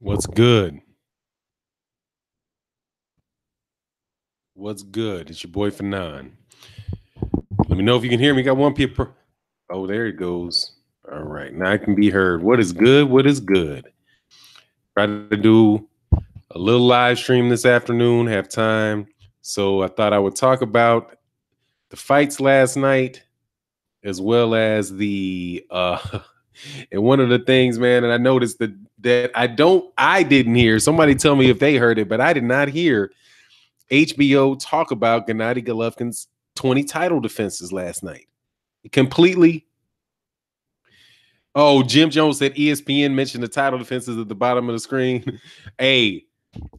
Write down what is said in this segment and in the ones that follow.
What's good? What's good? It's your boy Fanon. Let me know if you can hear me. Got one people. Oh, there it goes. All right, now I can be heard. What is good? What is good? Try to do a little live stream this afternoon. Have time, so I thought I would talk about the fights last night, as well as the and one of the things, man, and I noticed that I didn't hear. Somebody tell me if they heard it, but I did not hear HBO talk about Gennady Golovkin's 20 title defenses last night. Completely. Oh, Jim Jones said ESPN mentioned the title defenses at the bottom of the screen. Hey,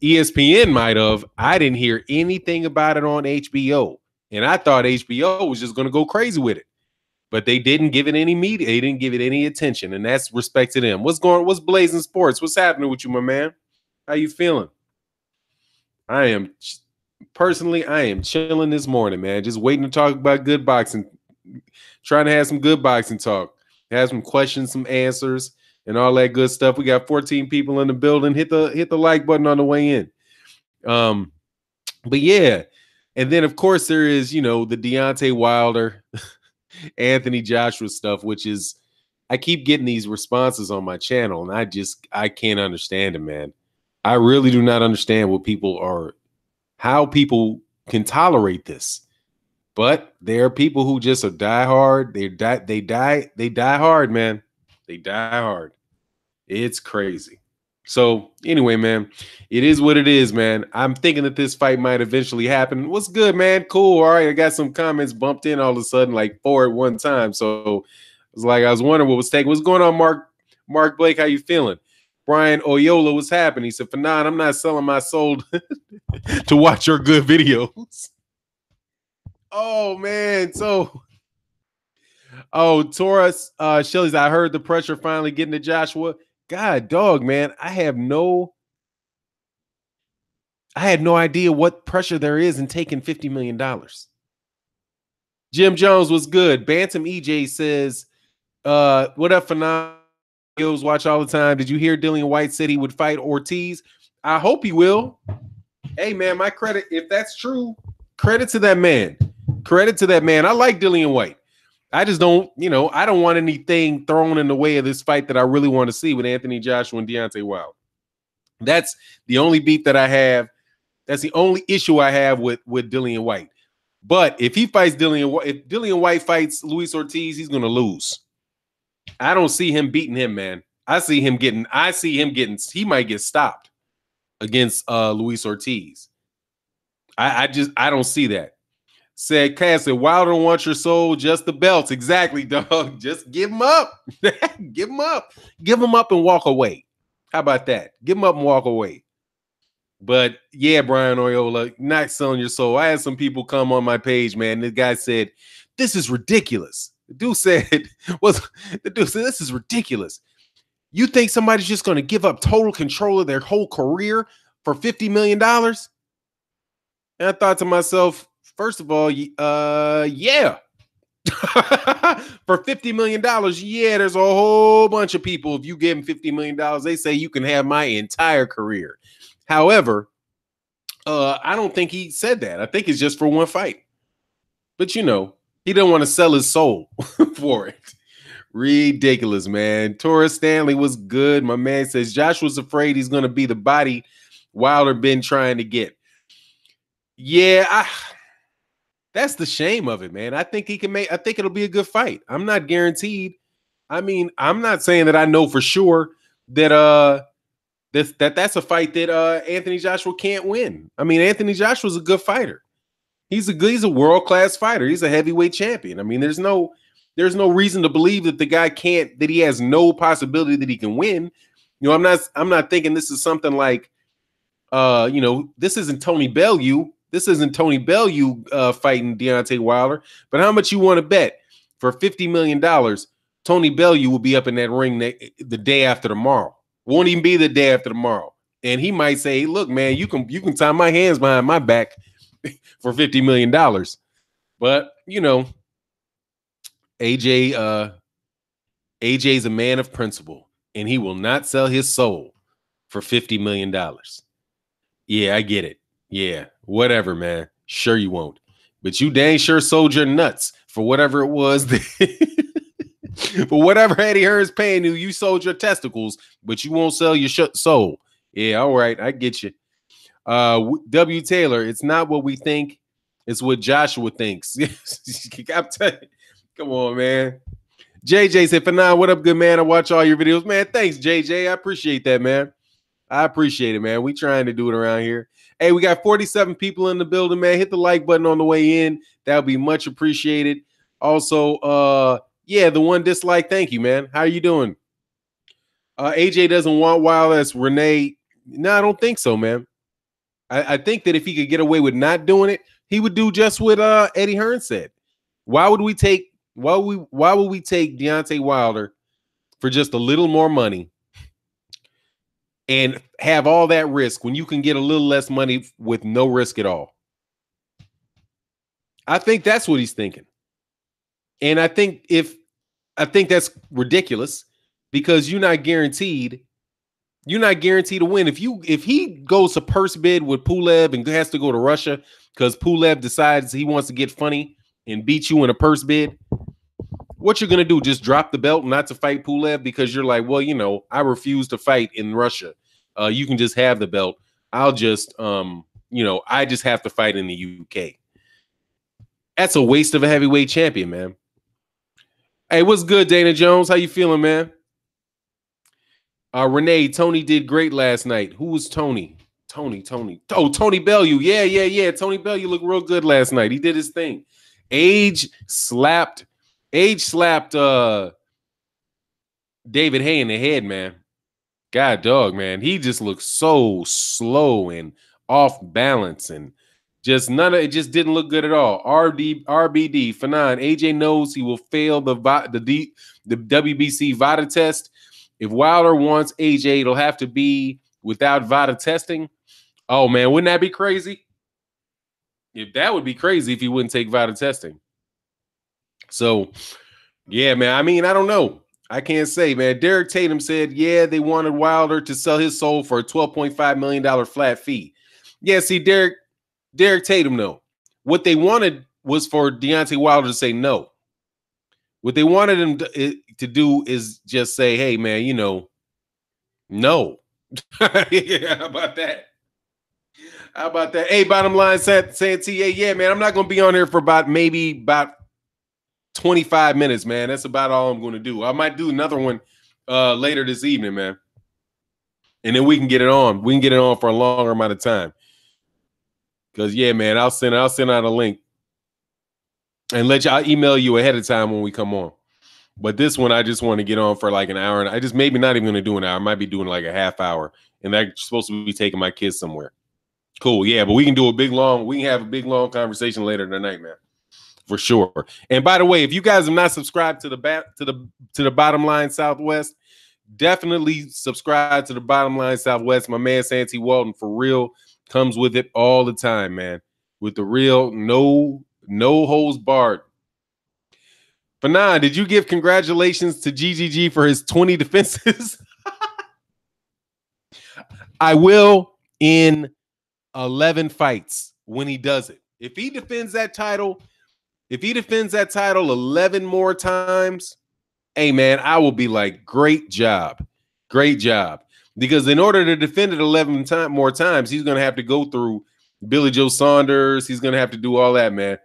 ESPN might have. I didn't hear anything about it on HBO. And I thought HBO was just going to go crazy with it. But they didn't give it any media. They didn't give it any attention. And that's respect to them. What's blazing sports? What's happening with you, my man? How you feeling? I am chilling this morning, man. Just waiting to talk about good boxing, trying to have some good boxing talk, have some questions, some answers, and all that good stuff. We got 14 people in the building. Hit the like button on the way in. Um, but yeah, and then of course there is the Deontay Wilder, Anthony Joshua stuff, which is I keep getting these responses on my channel, and I can't understand it, man. I really do not understand how people can tolerate this. But there are people who just are die hard. They die hard, man. They die hard. It's crazy. So anyway, man, it is what it is, man. I'm thinking that this fight might eventually happen. What's good, man? Cool. All right. I got some comments bumped in all of a sudden, like 4 at one time. So it was like I was wondering what was taking. What's going on, Mark Blake? How you feeling? Brian Oyola, what's happening? He said, Fanon, I'm not selling my soul to watch your good videos. Oh man, Taurus, Shelly's. I heard the pressure finally getting to Joshua. God, dog, man, I had no idea what pressure there is in taking $50 million. Jim Jones was good. Bantam EJ says, "What up, Fanon? Watch all the time. Did you hear Dillian White said he would fight Ortiz? I hope he will. Hey, man, my credit. If that's true, credit to that man. Credit to that man. I like Dillian White. I just don't, I don't want anything thrown in the way of this fight that I really want to see with Anthony Joshua and Deontay Wilder. That's the only beef that I have. That's the only issue I have with Dillian White. But if he fights if Dillian White fights Luis Ortiz, he's going to lose. I don't see him beating him, man. I see him getting, he might get stopped against Luis Ortiz. I don't see that. Said Cass, Wilder don't want your soul, just the belts. Exactly, dog. Just give him up. Give him up. Give him up and walk away. How about that? Give him up and walk away. But yeah, Brian Oyola, not selling your soul. I had some people come on my page, man. The guy said, this is ridiculous. The dude said, this is ridiculous. You think somebody's just going to give up total control of their whole career for $50 million? And I thought to myself, first of all, yeah. For $50 million, yeah, there's a whole bunch of people. If you give them $50 million, they say you can have my entire career. However, I don't think he said that. I think it's just for one fight. But he didn't want to sell his soul for it. Ridiculous, man. Taurus Stanley was good. My man says Joshua's afraid he's going to be the body Wilder been trying to get. Yeah, that's the shame of it, man. I think I think it'll be a good fight. I'm not guaranteed. I mean, I'm not saying that I know for sure that that's a fight that Anthony Joshua can't win. I mean, Anthony Joshua's a good fighter. He's a world-class fighter. He's a heavyweight champion. I mean, there's no reason to believe that the guy that he has no possibility that he can win. I'm not thinking this is something like this isn't Tony Bellew. This isn't Tony Bellew fighting Deontay Wilder. But how much you want to bet for $50 million? Tony Bellew will be up in that ring the day after tomorrow. Won't even be the day after tomorrow. And he might say, hey, look, man, you can tie my hands behind my back for $50 million. But, AJ's a man of principle, and he will not sell his soul for $50 million. Yeah, I get it. Yeah, whatever, man. Sure you won't. But you dang sure sold your nuts for whatever it was. For whatever Eddie Hearn's paying you, you sold your testicles, but you won't sell your soul. Yeah, all right. I get you. W. Taylor, it's not what we think. It's what Joshua thinks. Come on, man. JJ said, Fanon, what up, good man? I watch all your videos. Man, thanks, JJ. I appreciate that, man. I appreciate it, man. We trying to do it around here. Hey, we got 47 people in the building, man. Hit the like button on the way in. That would be much appreciated. Also, yeah, the one dislike, thank you, man. How you doing? AJ doesn't want Wilder. That's Renee. No, I don't think so, man. I think that if he could get away with not doing it, he would do just what Eddie Hearn said. Why would we take Deontay Wilder for just a little more money and have all that risk when you can get a little less money with no risk at all? I think that's what he's thinking. And I think that's ridiculous because you're not guaranteed to win. If he goes to purse bid with Pulev and has to go to Russia because Pulev decides he wants to get funny and beat you in a purse bid, what you're going to do, just drop the belt not to fight Pulev because you're like, well, I refuse to fight in Russia. You can just have the belt. I'll just, I just have to fight in the UK. That's a waste of a heavyweight champion, man. Hey, what's good, Dana Jones? How you feeling, man? Renee, Tony did great last night. Who was Tony? Tony. Oh, Tony Bellew. Yeah. Tony Bellew looked real good last night. He did his thing. Age slapped David Hay in the head, man. God dog, man. He just looked so slow and off balance and just it just didn't look good at all. RBD, Fanon, AJ knows he will fail the WBC VADA test. If Wilder wants AJ, it'll have to be without VADA testing. Oh, man, wouldn't that be crazy? That would be crazy if he wouldn't take VADA testing. So, yeah, man, I mean, I don't know. I can't say, man. Derek Tatum said, yeah, they wanted Wilder to sell his soul for a $12.5 million flat fee. Yeah, see, Derek Tatum, no. What they wanted was for Deontay Wilder to say no. What they wanted him to do is just say, hey, man, no. Yeah, how about that? Hey, bottom line, saying TA, yeah, man, I'm not going to be on here for about 25 minutes, man. That's about all I'm going to do. I might do another one later this evening, man. And then we can get it on. We can get it on for a longer amount of time. Because, yeah, man, I'll send out a link and I'll email you ahead of time when we come on. But this one, I just want to get on for like an hour. And I just maybe not even going to do an hour. I might be doing like a half hour. And that's supposed to be taking my kids somewhere. Cool. Yeah, but we can have a big, long conversation later tonight, man. For sure. And by the way, if you guys have not subscribed to the Bottom Line Southwest, definitely subscribe to the Bottom Line Southwest. My man Santy Walton, for real, comes with it all the time, man. With the real, no holds barred. Fanon, did you give congratulations to GGG for his 20 defenses? I will in 11 fights when he does it. If he defends that title 11 more times, hey, man, I will be like, great job. Great job. Because in order to defend it 11 more times, he's going to have to go through Billy Joe Saunders. He's going to have to do all that, man.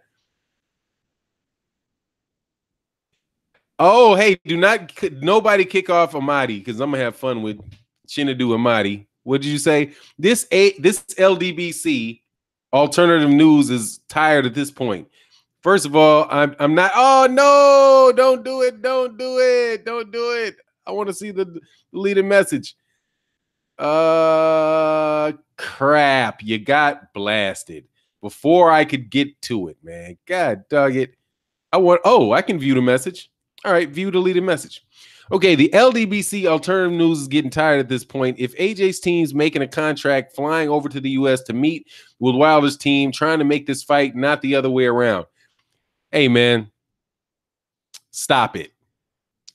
Oh, hey, nobody kick off Amadi because I'm going to have fun with Chinadu Amadi. What did you say? This LDBC alternative news is tired at this point. First of all, I'm not. Oh, no, don't do it. Don't do it. Don't do it. I want to see the deleted message. Crap. You got blasted before I could get to it, man. God dog it. I can view the message. All right, view deleted message. Okay, the LDBC alternative news is getting tired at this point. If AJ's team's making a contract, flying over to the U.S. to meet with Wilder's team, trying to make this fight, not the other way around. Hey, man, stop it.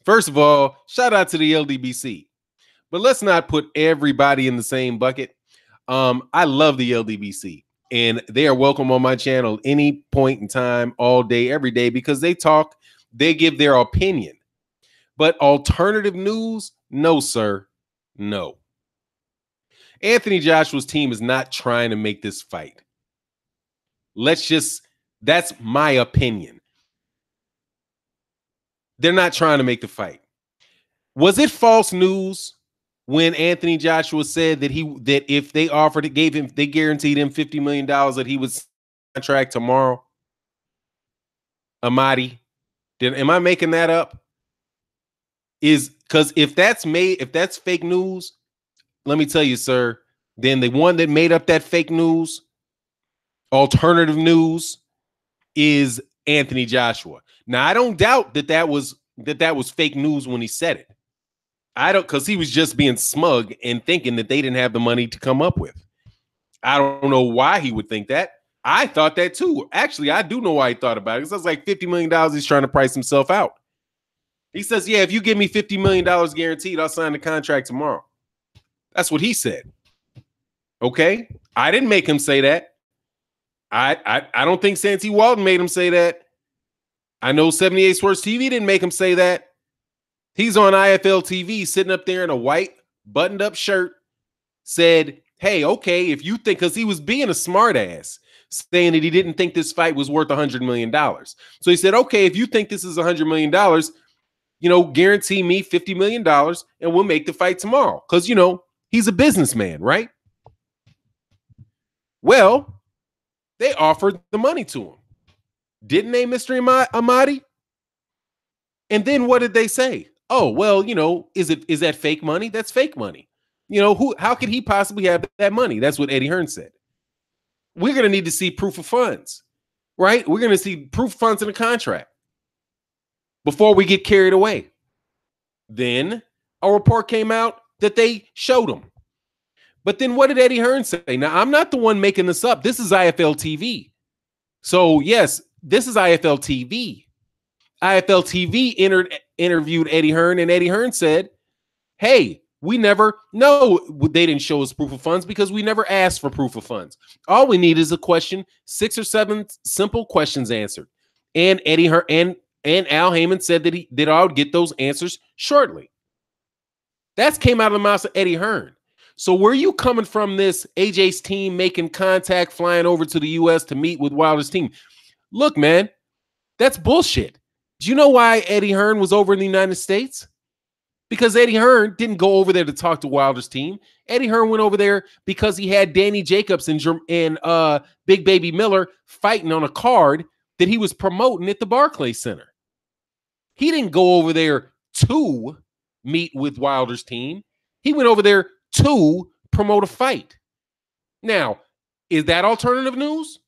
First of all, shout out to the LDBC. But let's not put everybody in the same bucket. I love the LDBC, and they are welcome on my channel any point in time, all day, every day, because they talk, they give their opinion. But alternative news, no, sir. No. Anthony Joshua's team is not trying to make this fight. That's my opinion. They're not trying to make the fight. Was it false news when Anthony Joshua said that if they offered it, they guaranteed him $50 million that he would contract tomorrow? Amadi, am I making that up? Is because if that's fake news, let me tell you, sir, then the one that made up that fake news, alternative news, is Anthony Joshua. Now, I don't doubt that was fake news when he said it. I don't, because he was just being smug and thinking that they didn't have the money to come up with. I don't know why he would think that. I thought that too. Actually, I do know why he thought about it. Because that's like $50 million he's trying to price himself out. He says, yeah, if you give me $50 million guaranteed, I'll sign the contract tomorrow. That's what he said. Okay? I didn't make him say that. I don't think Santee Walton made him say that. I know 78 Sports TV didn't make him say that. He's on IFL TV sitting up there in a white buttoned up shirt, said, hey, okay, if you think, because he was being a smart ass, saying that he didn't think this fight was worth $100 million. So he said, okay, if you think this is $100 million, guarantee me $50 million and we'll make the fight tomorrow. Because, he's a businessman, right? Well, they offered the money to him. Didn't they, Mr. Amadi? And then what did they say? Oh, well, is that fake money? That's fake money. How could he possibly have that money? That's what Eddie Hearn said. We're going to need to see proof of funds, right? We're going to see proof of funds in the contract before we get carried away. Then a report came out that they showed him. But then what did Eddie Hearn say? Now, I'm not the one making this up. This is IFL TV. So, yes, this is IFL TV. IFL TV interviewed Eddie Hearn, and Eddie Hearn said, hey, they didn't show us proof of funds because we never asked for proof of funds. All we need is a question, 6 or 7 simple questions answered. And Eddie Hearn and Al Heyman said that I would get those answers shortly. That came out of the mouth of Eddie Hearn. So where you coming from this AJ's team making contact, flying over to the U.S. to meet with Wilder's team? Look, man, that's bullshit. Do you know why Eddie Hearn was over in the United States? Because Eddie Hearn didn't go over there to talk to Wilder's team. Eddie Hearn went over there because he had Danny Jacobs and Big Baby Miller fighting on a card that he was promoting at the Barclays Center. He didn't go over there to meet with Wilder's team. He went over there to promote a fight. Now, is that alternative news?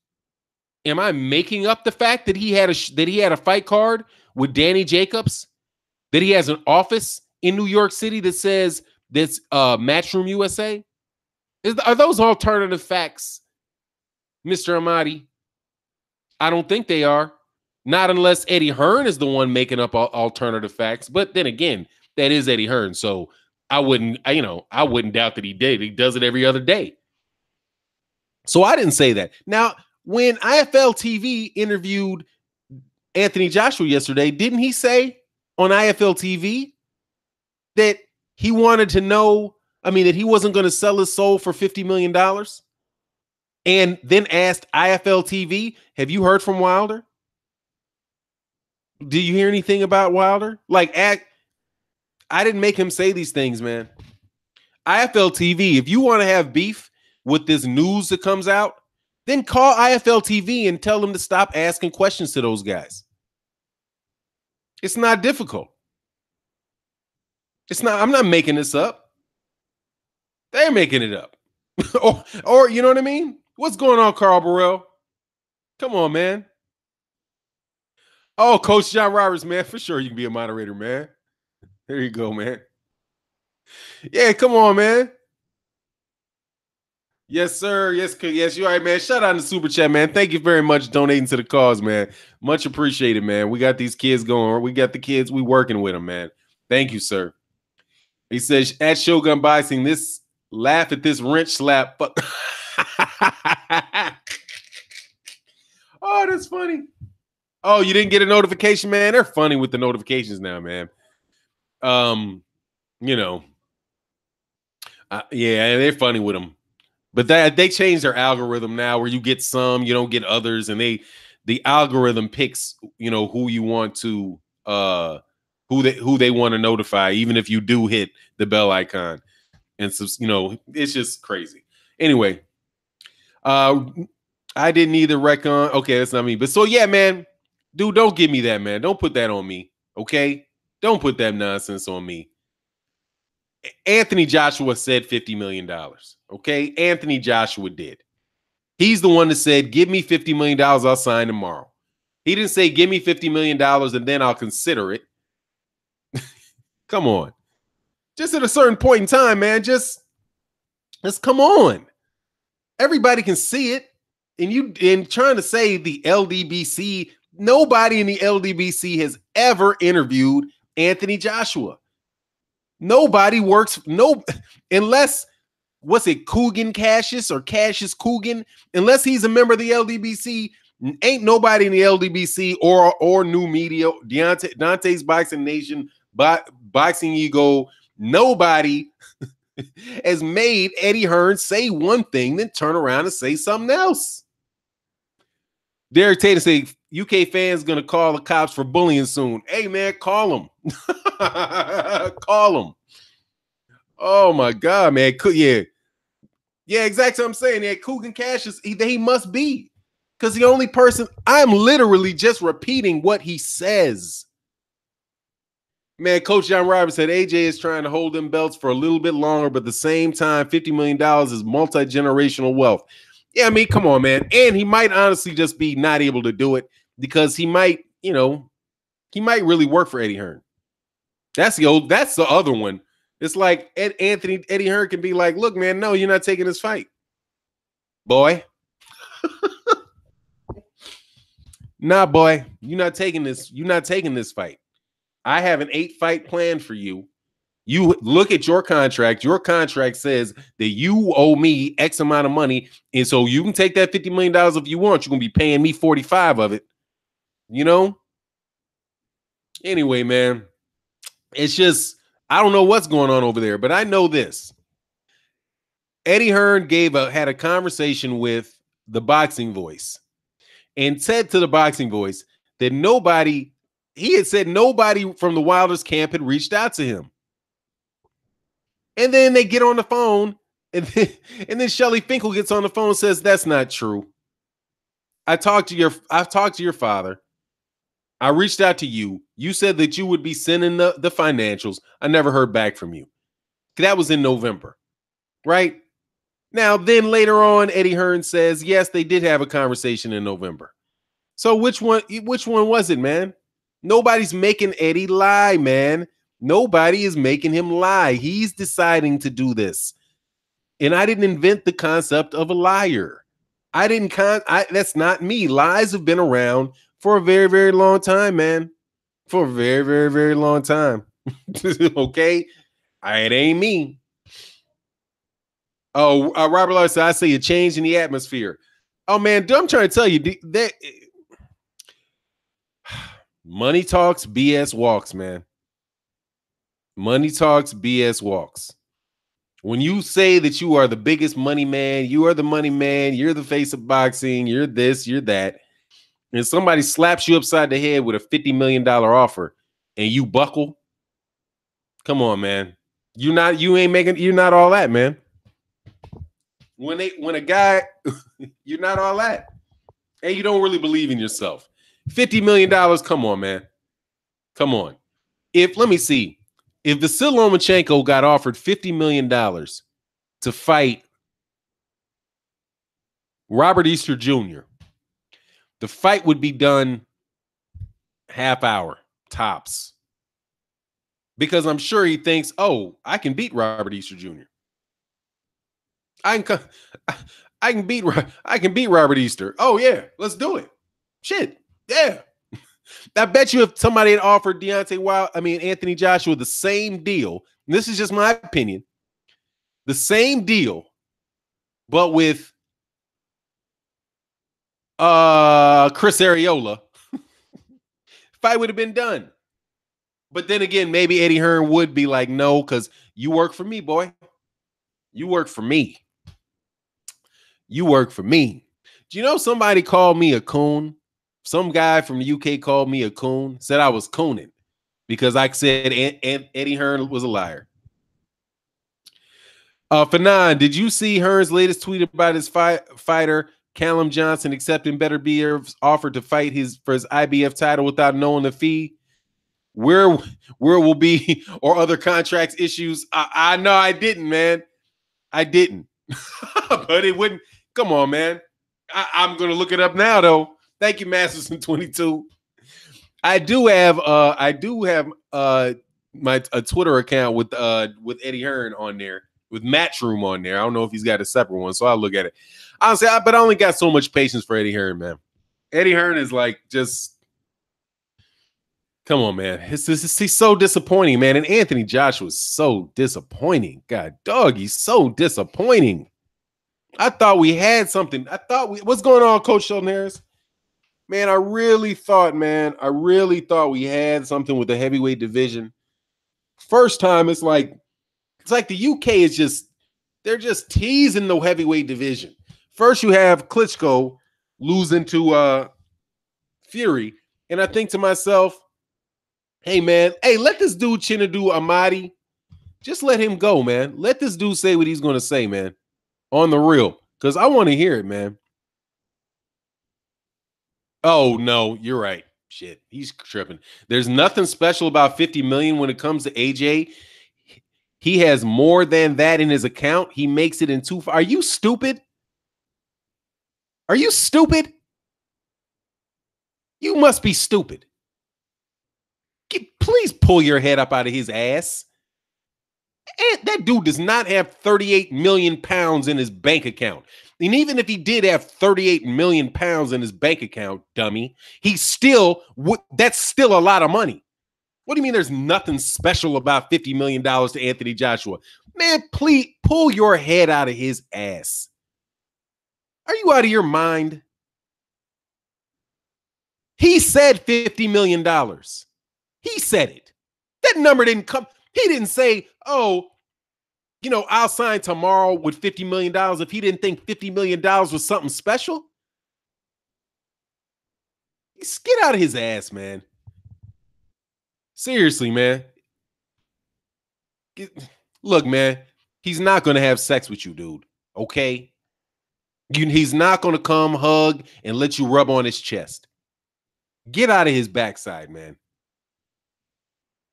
Am I making up the fact that he had a fight card with Danny Jacobs? That he has an office in New York City that says that's Matchroom USA? Are those alternative facts, Mr. Amadi? I don't think they are. Not unless Eddie Hearn is the one making up alternative facts. But then again, that is Eddie Hearn, so I wouldn't doubt that he did. He does it every other day. So I didn't say that. Now, when IFL TV interviewed Anthony Joshua yesterday, didn't he say on IFL TV that he wanted to know, that he wasn't going to sell his soul for $50 million? And then asked IFL TV, have you heard from Wilder? Do you hear anything about Wilder? I didn't make him say these things, man. IFL TV, if you want to have beef with this news that comes out, then call IFL TV and tell them to stop asking questions to those guys. It's not difficult. I'm not making this up. They're making it up. or you know what I mean? What's going on, Carl Burrell? Come on, man. Oh, Coach John Roberts, man. For sure you can be a moderator, man. There you go, man. Yeah, come on, man. Yes, sir. Yes, you're right, man. Shout out to Super Chat, man. Thank you very much donating to the cause, man. Much appreciated, man. We got these kids going. We got the kids. We working with them, man. Thank you, sir. He says at Shogun Boxing, this laugh at this wrench slap. Oh, that's funny. Oh, you didn't get a notification, man? They're funny with the notifications now, man. You know, yeah, they're funny with them. But they changed their algorithm now where you get some, you don't get others, and the algorithm picks, who you want to who they want to notify, even if you do hit the bell icon. And so, it's just crazy. Anyway, I didn't either recon. Okay, that's not me. But so yeah, man, dude, don't give me that, man. Don't put that on me. Okay? Don't put that nonsense on me. Anthony Joshua said $50 million. Okay? Anthony Joshua did. He's the one that said, give me $50 million, I'll sign tomorrow. He didn't say, give me $50 million and then I'll consider it. Come on. Just at a certain point in time, man, just come on. Everybody can see it. And trying to say the LDBC, nobody in the LDBC has ever interviewed Anthony Joshua. Nobody works, unless, what's it, Coogan Cassius or Cassius Coogan? Unless he's a member of the LDBC, ain't nobody in the LDBC or new media, Deontay's Boxing Nation, Boxing Ego, nobody has made Eddie Hearn say one thing, then turn around and say something else. Derek Tatum say UK fans gonna call the cops for bullying soon. Hey man, call them. Call them. Oh my God, man. Yeah, exactly what I'm saying. Yeah, Coogan Cassius, he must be. Because the only person, I'm literally just repeating what he says. Man, Coach John Roberts said AJ is trying to hold them belts for a little bit longer, but at the same time, $50 million is multi-generational wealth. Yeah, I mean, come on, man. And he might honestly just be not able to do it because he might, he might really work for Eddie Hearn. That's the other one. It's like Eddie Hearn can be like, look, man, no, you're not taking this fight. Boy. Nah, boy, you're not taking this. You're not taking this fight. I have an 8-fight plan for you. You look at your contract. Your contract says that you owe me X amount of money. And so you can take that $50 million if you want. You're going to be paying me 45 of it. Anyway, man, it's just, I don't know what's going on over there, but I know this. Eddie Hearn had a conversation with the Boxing Voice and said to the Boxing Voice that he had said nobody from the Wilders camp had reached out to him. And then they get on the phone, and then Shelly Finkel gets on the phone and says, that's not true. I've talked to your father. I reached out to you. You said that you would be sending the financials. I never heard back from you. That was in November, right? Now, then later on, Eddie Hearn says, yes, they did have a conversation in November. So which one was it, man? Nobody's making Eddie lie, man. Nobody is making him lie. He's deciding to do this. And I didn't invent the concept of a liar. That's not me. Lies have been around for a very, very long time, man. For a very, very, very long time. Okay? It ain't me. Oh, Robert Lawrence said, I say a change in the atmosphere. Oh, man, I'm trying to tell you, that money talks, BS walks, man. Money talks, BS walks. When you say that you are the biggest money man, you are the money man, you're the face of boxing, you're this, you're that, and somebody slaps you upside the head with a $50 million offer and you buckle, come on, man. You're not all that, man. When a guy, you're not all that. And you don't really believe in yourself. $50 million, come on, man. Come on. Let me see. If Vasyl Lomachenko got offered $50 million to fight Robert Easter Jr., the fight would be done half hour, tops. Because I'm sure he thinks, oh, I can beat Robert Easter Jr. I can beat Robert Easter. Oh, yeah, let's do it. Shit, yeah. I bet you if somebody had offered Anthony Joshua the same deal, this is just my opinion, the same deal, but with Chris Arreola, fight would have been done. But then again, maybe Eddie Hearn would be like, no, because you work for me, boy. You work for me. You work for me. Do you know somebody called me a coon? Some guy from the UK called me a coon, said I was cooning because I said Eddie Hearn was a liar. Fanon, did you see Hearn's latest tweet about his fighter Callum Johnson accepting better be offered to fight for his IBF title without knowing the fee? Where will be or other contracts issues? I know I didn't, man. I didn't. But it wouldn't. Come on, man. I'm gonna look it up now, though. Thank you, Masterson22. I do have my Twitter account with Eddie Hearn on there, with Matchroom on there. I don't know if he's got a separate one, so I'll look at it. Honestly, but I only got so much patience for Eddie Hearn, man. Eddie Hearn is like just. Come on, man. He's so disappointing, man. And Anthony Joshua is so disappointing. God, dog, he's so disappointing. I thought we had something. What's going on, Coach Sheldon Harris? Man, I really thought we had something with the heavyweight division. First time, it's like the UK is they're just teasing the heavyweight division. First, you have Klitschko losing to Fury. And I think to myself, hey, man, let this dude Chinadu Amadi, just let him go, man. Let this dude say what he's going to say, man, on the real, because I want to hear it, man. Oh, no, you're right. Shit, he's tripping. There's nothing special about 50 million when it comes to AJ. He has more than that in his account. He makes it in two. Are you stupid? Are you stupid? You must be stupid. Please pull your head up out of his ass. And that dude does not have 38 million pounds in his bank account. And even if he did have 38 million pounds in his bank account, dummy, that's still a lot of money. What do you mean there's nothing special about $50 million to Anthony Joshua? Man, please pull your head out of his ass. Are you out of your mind? He said $50 million. He said it. That number didn't come. He didn't say, oh, I'll sign tomorrow with $50 million if he didn't think $50 million was something special. Get out of his ass, man. Seriously, man. Look, man, he's not going to have sex with you, dude. Okay? He's not going to come hug and let you rub on his chest. Get out of his backside, man.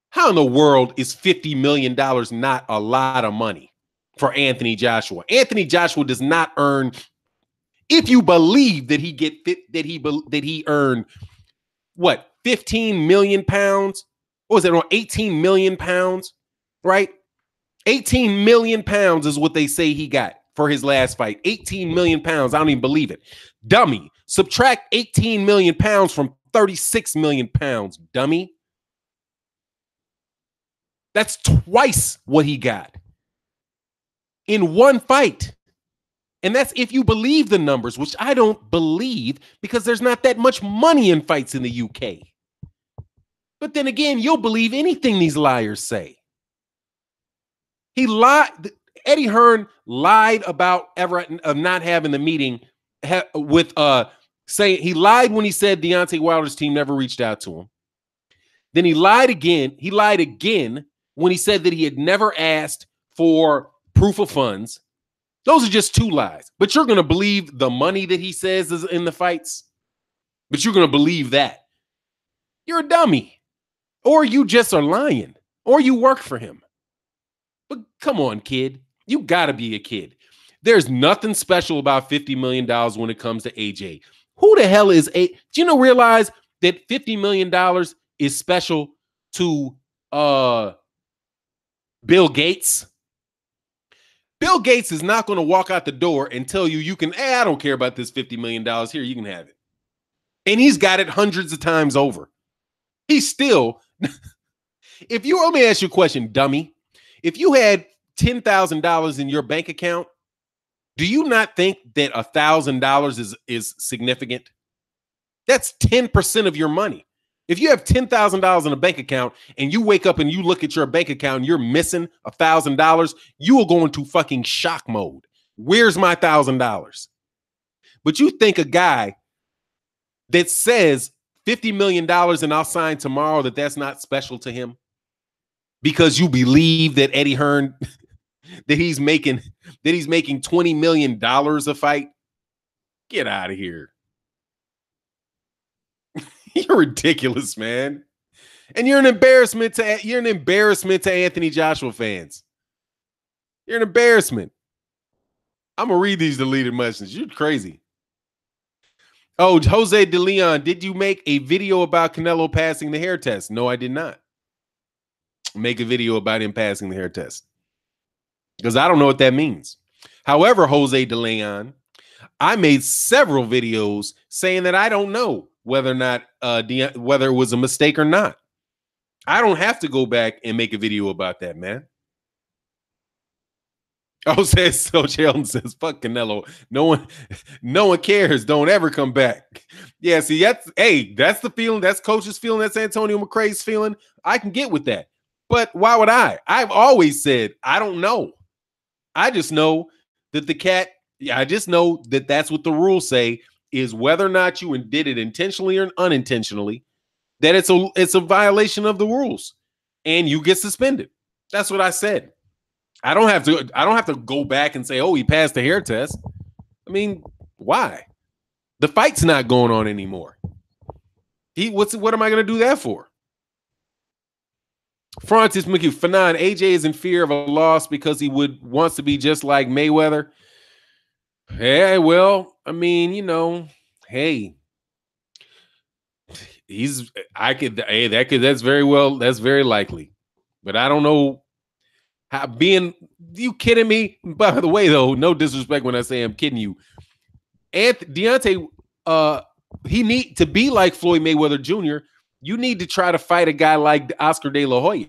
How in the world is $50 million not a lot of money for Anthony Joshua? Anthony Joshua does not earn, if you believe that he earned what, 15 million pounds? What was it, on 18 million pounds? Right? 18 million pounds is what they say he got for his last fight. 18 million pounds. I don't even believe it. Dummy. Subtract 18 million pounds from 36 million pounds, dummy. That's twice what he got in one fight. And that's if you believe the numbers, which I don't believe because there's not that much money in fights in the UK. But then again, you'll believe anything these liars say. He lied. Eddie Hearn lied about not having the meeting with saying he lied when he said Deontay Wilder's team never reached out to him. Then he lied again. He lied again when he said that he had never asked for proof of funds. Those are just two lies. But you're going to believe the money that he says is in the fights. But you're going to believe that. You're a dummy. Or you just are lying. Or you work for him. But come on, kid. You got to be a kid. There's nothing special about $50 million when it comes to AJ. Who the hell is do you realize that $50 million is special to Bill Gates? Bill Gates is not going to walk out the door and tell you can, I don't care about this $50 million. Here, you can have it. And he's got it hundreds of times over. He's still, let me ask you a question, dummy. If you had $10,000 in your bank account, do you not think that $1,000 is significant? That's 10% of your money. If you have $10,000 in a bank account and you wake up and you look at your bank account and you're missing $1,000, you will go into fucking shock mode. Where's my $1,000? But you think a guy that says $50 million and I'll sign tomorrow, that's not special to him because you believe that Eddie Hearn, that he's making $20 million a fight? Get out of here. You're ridiculous, man. And you're an embarrassment to Anthony Joshua fans. You're an embarrassment. I'm gonna read these deleted messages. You're crazy. Oh, Jose De Leon, did you make a video about Canelo passing the hair test? No, I did not make a video about him passing the hair test because I don't know what that means. However, Jose De Leon, I made several videos saying that I don't know whether or not whether it was a mistake or not. I don't have to go back and make a video about that, man. Oh, says so. Sheldon says, "Fuck Canelo. No one cares. Don't ever come back." Yeah, see, that's the feeling. That's coach's feeling. That's Antonio McRae's feeling. I can get with that, but why would I? I've always said I don't know. I just know that the cat. Yeah, I just know that that's what the rules say is whether or not you did it intentionally or unintentionally. That it's a violation of the rules, and you get suspended. That's what I said. I don't have to go back and say, oh, he passed the hair test. I mean, why? The fight's not going on anymore. What am I going to do that for? Francis McHugh, Fanon, AJ is in fear of a loss because he wants to be just like Mayweather. Yeah, well, I mean, hey, that's very likely, but I don't know. You kidding me? By the way, though, no disrespect when I say I'm kidding you. Deontay, he need to be like Floyd Mayweather Jr. You need to try to fight a guy like Oscar De La Hoya.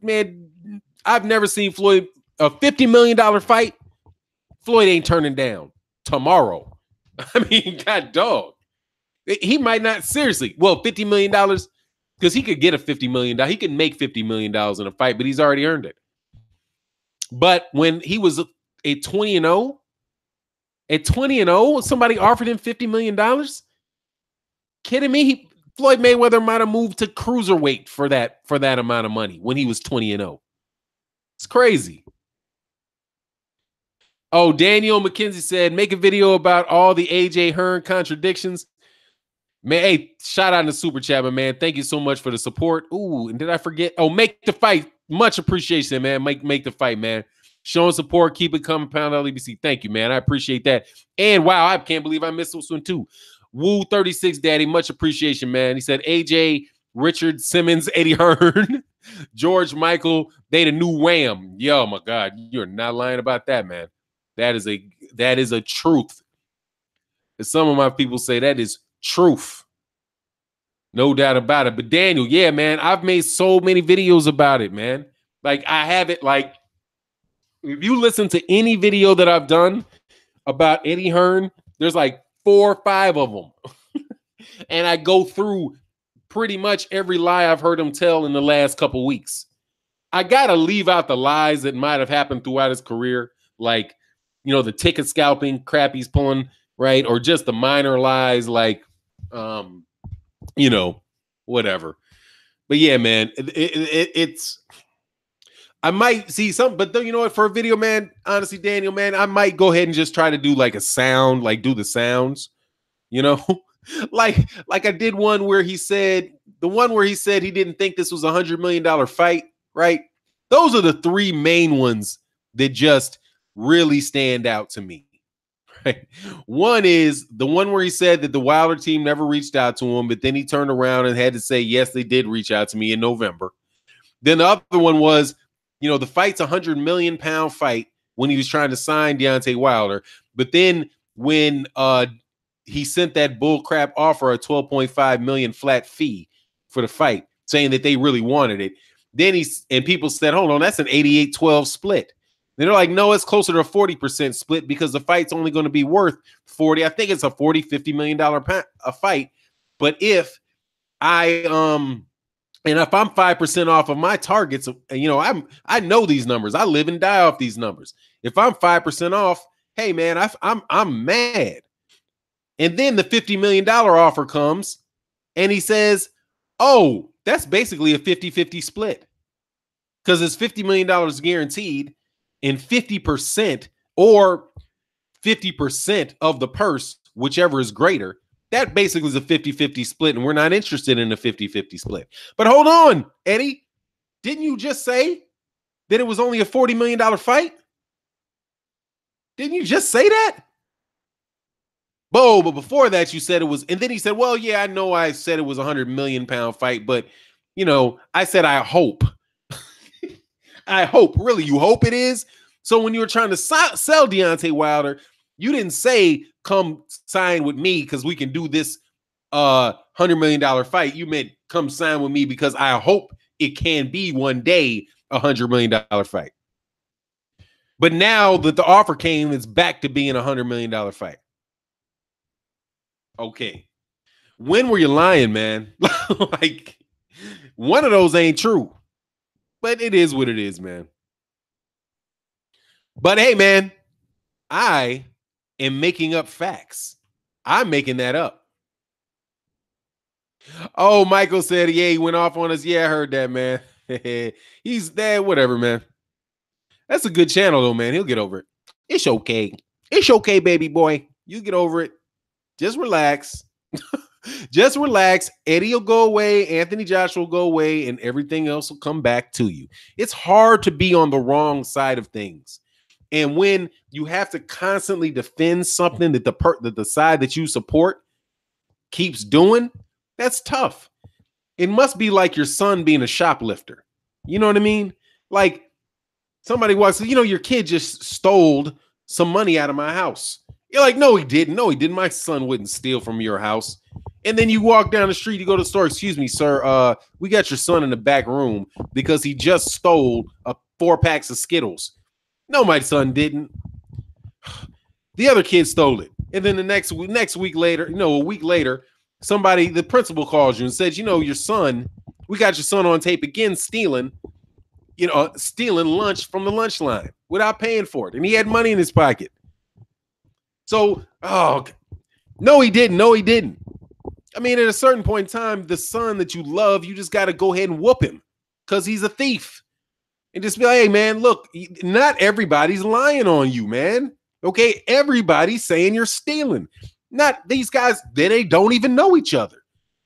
Man, I've never seen Floyd a $50 million fight. Floyd ain't turning down tomorrow. I mean, God dog. He might not seriously. Well, $50 million. Because he could get a $50 million. He could make $50 million in a fight, but he's already earned it. But when he was at 20-0, somebody offered him $50 million. Kidding me? Floyd Mayweather might have moved to cruiserweight for that amount of money when he was 20-0. It's crazy. Oh, Daniel McKenzie said, make a video about all the AJ Hearn contradictions. Man, hey, shout out in the super chat, man. Thank you so much for the support. Ooh, and did I forget? Oh, make the fight. Much appreciation, man. Make the fight, man. Showing support. Keep it coming, Pound LBC. Thank you, man. I appreciate that. And wow, I can't believe I missed this one too. Woo 36 Daddy. Much appreciation, man. He said AJ, Richard Simmons, Eddie Hearn, George Michael, they the new Wham. Yo, my God, you're not lying about that, man. That is a truth. As some of my people say, that is truth. No doubt about it. But Daniel, yeah, man, I've made so many videos about it, man. Like, I have it, like, if you listen to any video that I've done about Eddie Hearn, there's like 4 or 5 of them. And I go through pretty much every lie I've heard him tell in the last couple weeks. I got to leave out the lies that might have happened throughout his career, like, the ticket scalping crap he's pulling, right? Or just the minor lies, like, whatever. But yeah, man, it's, I might see something, but you know what, for a video, man, honestly, Daniel, man, I might go ahead and just try to do like a sound, like do the sounds, like I did one where he said he didn't think this was $100 million fight, right? Those are the 3 main ones that just really stand out to me. Right. One is the one where he said that the Wilder team never reached out to him, but then he turned around and had to say, yes, they did reach out to me in November. Then the other one was, the fight's a 100 million pound fight when he was trying to sign Deontay Wilder. But then when he sent that bull crap offer, a 12.5 million flat fee for the fight, saying that they really wanted it. Then and people said, hold on, that's an 88-12 split. They're like, no, it's closer to a 40% split because the fight's only going to be worth 40. I think it's a $40-50 million a fight. But if I and if I'm 5% off of my targets, you know, I know these numbers. I live and die off these numbers. If I'm 5% off, hey man, I'm mad. And then the $50 million offer comes and he says, oh, that's basically a 50-50 split. Because it's $50 million guaranteed and 50% or 50% of the purse, whichever is greater. That basically is a 50-50 split, and we're not interested in a 50-50 split. But hold on, Eddie. Didn't you just say that it was only a $40 million fight? Didn't you just say that? Bo, but before that, you said it was, and then he said, well, yeah, I know I said it was a 100 million pound fight, but, you know, I said, I hope. I hope. Really, you hope it is? So when you were trying to sell Deontay Wilder, you didn't say, come sign with me because we can do this $100 million fight. You meant come sign with me because I hope it can be one day a $100 million fight. But now that the offer came, it's back to being a $100 million fight. Okay. When were you lying, man? Like, one of those ain't true. But it is what it is, man. But hey, man, I am making up facts. I'm making that up. Oh, Michael said, yeah, he went off on us. Yeah, I heard that, man. He's there, whatever, man. That's a good channel, though, man. He'll get over it. It's okay. It's okay, baby boy. You get over it. Just relax. Just relax. Eddie will go away. Anthony Joshua will go away, and everything else will come back to you. It's hard to be on the wrong side of things. And when you have to constantly defend something that the side that you support keeps doing, that's tough. It must be like your son being a shoplifter. You know what I mean? Like somebody walks, you know, your kid just stole some money out of my house. You're like, no, he didn't. No, he didn't. My son wouldn't steal from your house. And then you walk down the street, you go to the store. Excuse me, sir. We got your son in the back room because he just stole 4 packs of Skittles. No, my son didn't. The other kid stole it. And then the next week later, a week later, the principal calls you and says, you know, your son, we got your son on tape again stealing lunch from the lunch line without paying for it. And he had money in his pocket. So, no, he didn't. No, he didn't. I mean, at a certain point in time, the son that you love, you just got to go ahead and whoop him because he's a thief. And just be like, hey, man, look, not everybody's lying on you, man. Okay, everybody's saying you're stealing. Not these guys, they don't even know each other.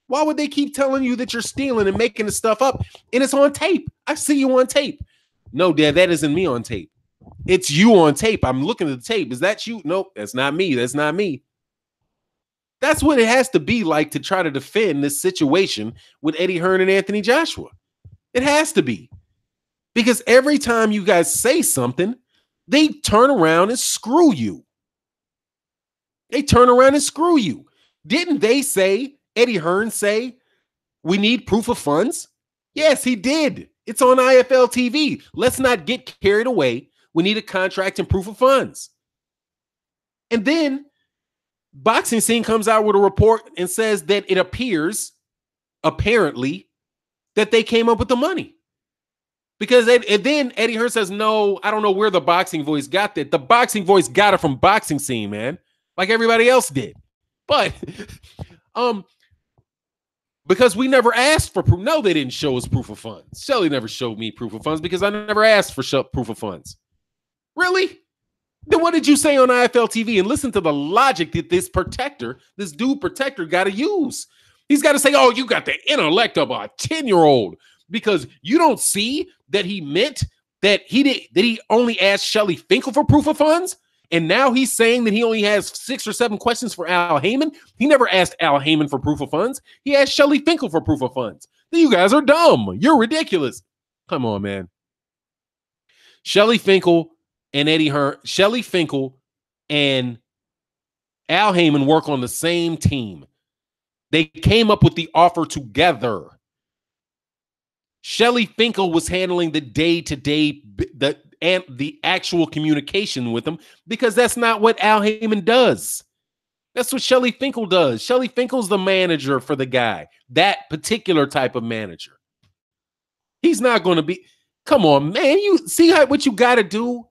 Why would they keep telling you that you're stealing and making the stuff up? And it's on tape. I see you on tape. No, Dad, that isn't me on tape. It's you on tape. I'm looking at the tape. Is that you? Nope, that's not me. That's not me. That's what it has to be like to try to defend this situation with Eddie Hearn and Anthony Joshua. It has to be. Because every time you guys say something, they turn around and screw you. They turn around and screw you. Didn't they say, Eddie Hearn say, we need proof of funds? Yes, he did. It's on IFL TV. Let's not get carried away. We need a contract and proof of funds. And then Boxing Scene comes out with a report and says that it appears, apparently, that they came up with the money. Because then Eddie Hearn says, no, I don't know where the Boxing Voice got that. The Boxing Voice got it from Boxing Scene, man. Like everybody else did. But, because we never asked for proof. No, they didn't show us proof of funds. Shelly never showed me proof of funds because I never asked for proof of funds. Really? Then what did you say on IFL TV? And listen to the logic that this dude protector got to use. He's got to say, oh, you got the intellect of a 10-year-old. Because you don't see that he meant that he only asked Shelly Finkel for proof of funds, and now he's saying that he only has 6 or 7 questions for Al Heyman. He never asked Al Heyman for proof of funds. He asked Shelly Finkel for proof of funds. You guys are dumb. You're ridiculous. Come on, man. Shelly Finkel and Eddie Hearn, Shelly Finkel and Al Heyman work on the same team. They came up with the offer together. Shelly Finkel was handling the day-to-day, the actual communication with him, because that's not what Al Heyman does. That's what Shelly Finkel does. Shelly Finkel's the manager for the guy, that particular type of manager. He's not going to be. Come on, man. You see what you got to do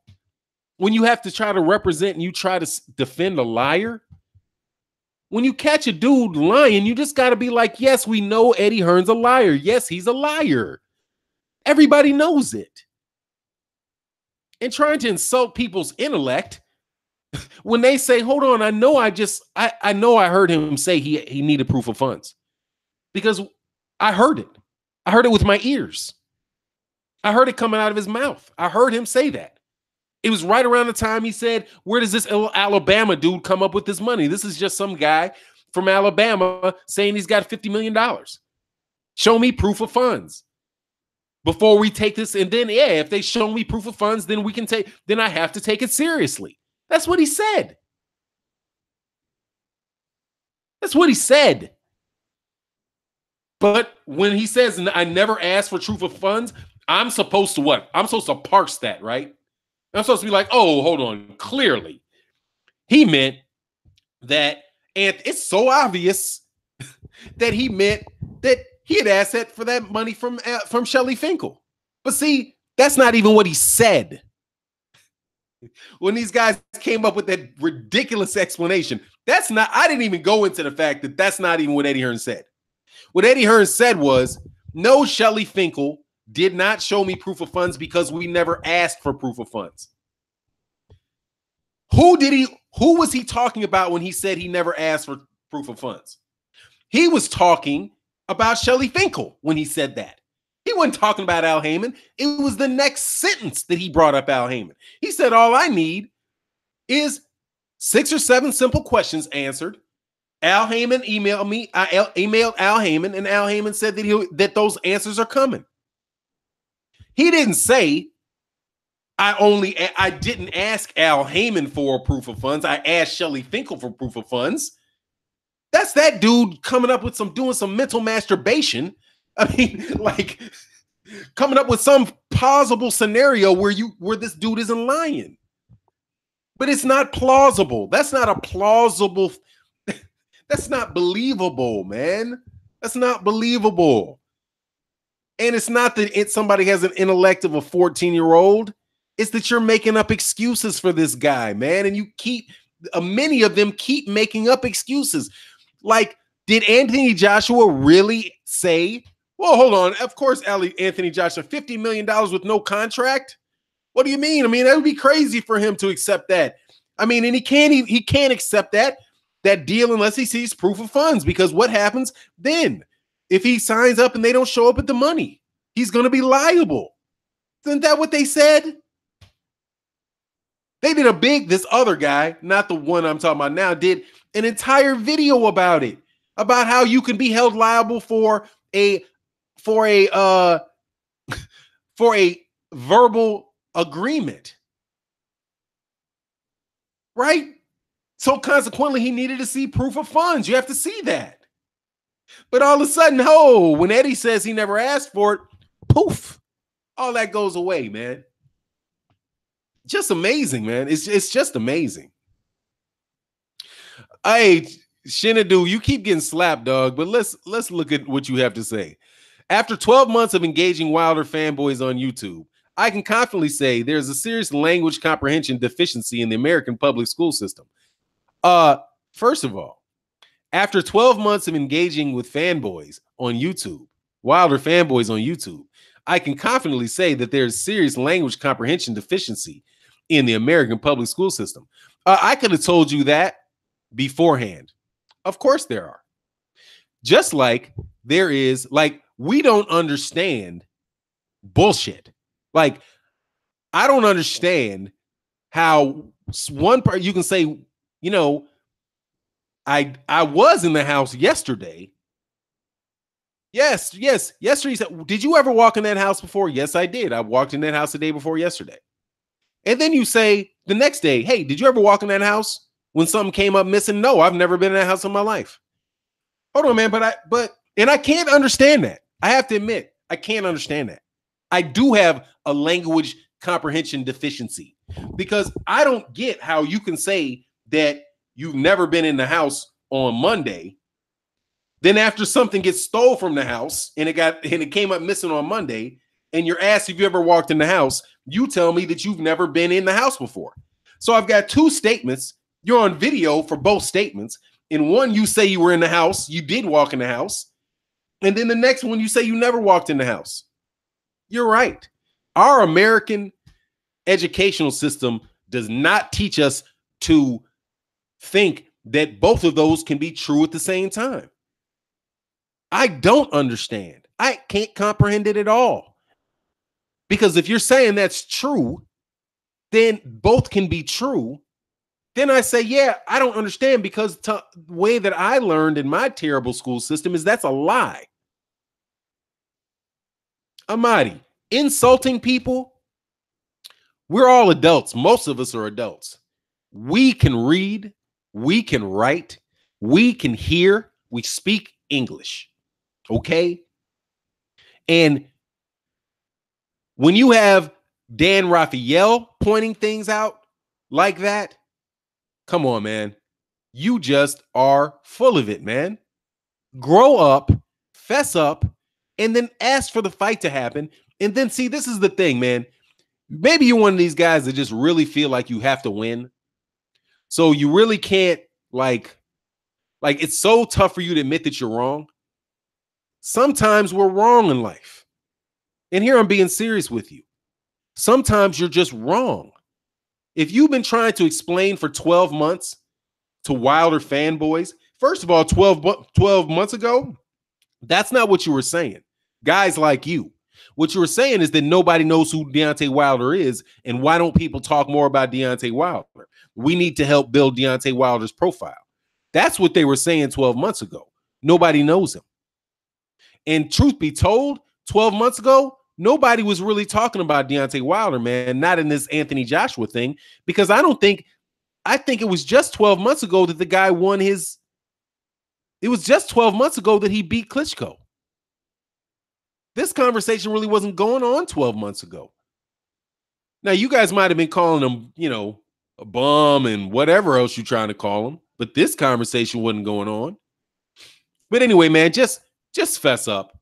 when you have to try to represent and you try to defend a liar? When you catch a dude lying, you just got to be like, yes, we know Eddie Hearn's a liar. Yes, he's a liar. Everybody knows it. And trying to insult people's intellect when they say, hold on, I know I heard him say he needed proof of funds, because I heard it. I heard it with my ears. I heard it coming out of his mouth. I heard him say that. It was right around the time he said, where does this Alabama dude come up with this money? This is just some guy from Alabama saying he's got $50 million. Show me proof of funds before we take this. And then, yeah, if they show me proof of funds, then then I have to take it seriously. That's what he said. That's what he said. But when he says, I never asked for proof of funds, I'm supposed to what? I'm supposed to parse that, right? I'm supposed to be like, oh, hold on. Clearly, he meant that, and it's so obvious that he meant that he had asked that for that money from Shelly Finkel. But see, that's not even what he said. When these guys came up with that ridiculous explanation, I didn't even go into the fact that that's not even what Eddie Hearn said. What Eddie Hearn said was, no, Shelly Finkel did not show me proof of funds because we never asked for proof of funds. Who was he talking about when he said he never asked for proof of funds? He was talking about Shelly Finkel when he said that. He wasn't talking about Al Heyman. It was the next sentence that he brought up Al Heyman. He said, all I need is 6 or 7 simple questions answered. Al Heyman emailed me. I emailed Al Heyman, and Al Heyman said that those answers are coming. He didn't say, I didn't ask Al Heyman for proof of funds. I asked Shelly Finkel for proof of funds. That's that dude coming up with doing some mental masturbation. I mean, like coming up with some plausible scenario where this dude isn't lying. But it's not plausible. That's not a plausible. That's not believable, man. That's not believable. And it's not that somebody has an intellect of a 14-year-old. It's that you're making up excuses for this guy, man. And many of them keep making up excuses. Like, did Anthony Joshua really say, well, hold on, of course, Anthony Joshua, $50 million with no contract? What do you mean? I mean, that would be crazy for him to accept that. I mean, and he can't accept that deal unless he sees proof of funds, because what happens then? If he signs up and they don't show up with the money, he's going to be liable. Isn't that what they said? They did this other guy, not the one I'm talking about now, did an entire video about it, about how you can be held liable for a verbal agreement. Right? So consequently, he needed to see proof of funds. You have to see that. But all of a sudden, when Eddie says he never asked for it, poof, all that goes away, man. Just amazing, man. It's just amazing. Hey, Shinadu, you keep getting slapped, dog, but let's look at what you have to say. After 12 months of engaging Wilder fanboys on YouTube, I can confidently say there's a serious language comprehension deficiency in the American public school system. First of all, after 12 months of engaging with fanboys on YouTube, Wilder fanboys on YouTube, I can confidently say that there's serious language comprehension deficiency in the American public school system. I could have told you that beforehand. Of course there are. Just like there is, like, we don't understand bullshit. Like, I don't understand how one part you can say, you know, I was in the house yesterday. Yes. Yesterday. Did you ever walk in that house before? Yes, I did. I walked in that house the day before yesterday. And then you say the next day, hey, did you ever walk in that house when something came up missing? No, I've never been in that house in my life. Hold on, man. But I can't understand that. I have to admit, I can't understand that. I do have a language comprehension deficiency because I don't get how you can say that you've never been in the house on Monday. Then after something gets stole from the house and it came up missing on Monday, and you're asked if you ever walked in the house, you tell me that you've never been in the house before. So I've got two statements. You're on video for both statements. In one, you say you were in the house, you did walk in the house. And then the next one, you say you never walked in the house. You're right. Our American educational system does not teach us to think that both of those can be true at the same time. I don't understand. I can't comprehend it at all. Because if you're saying that's true, then both can be true. Then I say, yeah, I don't understand because the way that I learned in my terrible school system is that's a lie. Amadi, insulting people, we're all adults. Most of us are adults. We can read, we can write, we can hear, we speak English. Okay? And when you have Dan Raphael pointing things out like that, come on, man. You just are full of it, man. Grow up, fess up, and then ask for the fight to happen. And then see, this is the thing, man. Maybe you're one of these guys that just really feel like you have to win. So you really can't like it's so tough for you to admit that you're wrong. Sometimes we're wrong in life. And here I'm being serious with you. Sometimes you're just wrong. If you've been trying to explain for 12 months to Wilder fanboys, first of all, 12 months ago, that's not what you were saying. Guys like you. What you were saying is that nobody knows who Deontay Wilder is, and why don't people talk more about Deontay Wilder? We need to help build Deontay Wilder's profile. That's what they were saying 12 months ago. Nobody knows him. And truth be told, 12 months ago, nobody was really talking about Deontay Wilder, man, not in this Anthony Joshua thing, because I think it was just 12 months ago that the guy won his. It was just 12 months ago that he beat Klitschko. This conversation really wasn't going on 12 months ago. Now, you guys might have been calling him, a bum and whatever else you're trying to call him, but this conversation wasn't going on. But anyway, man, just fess up.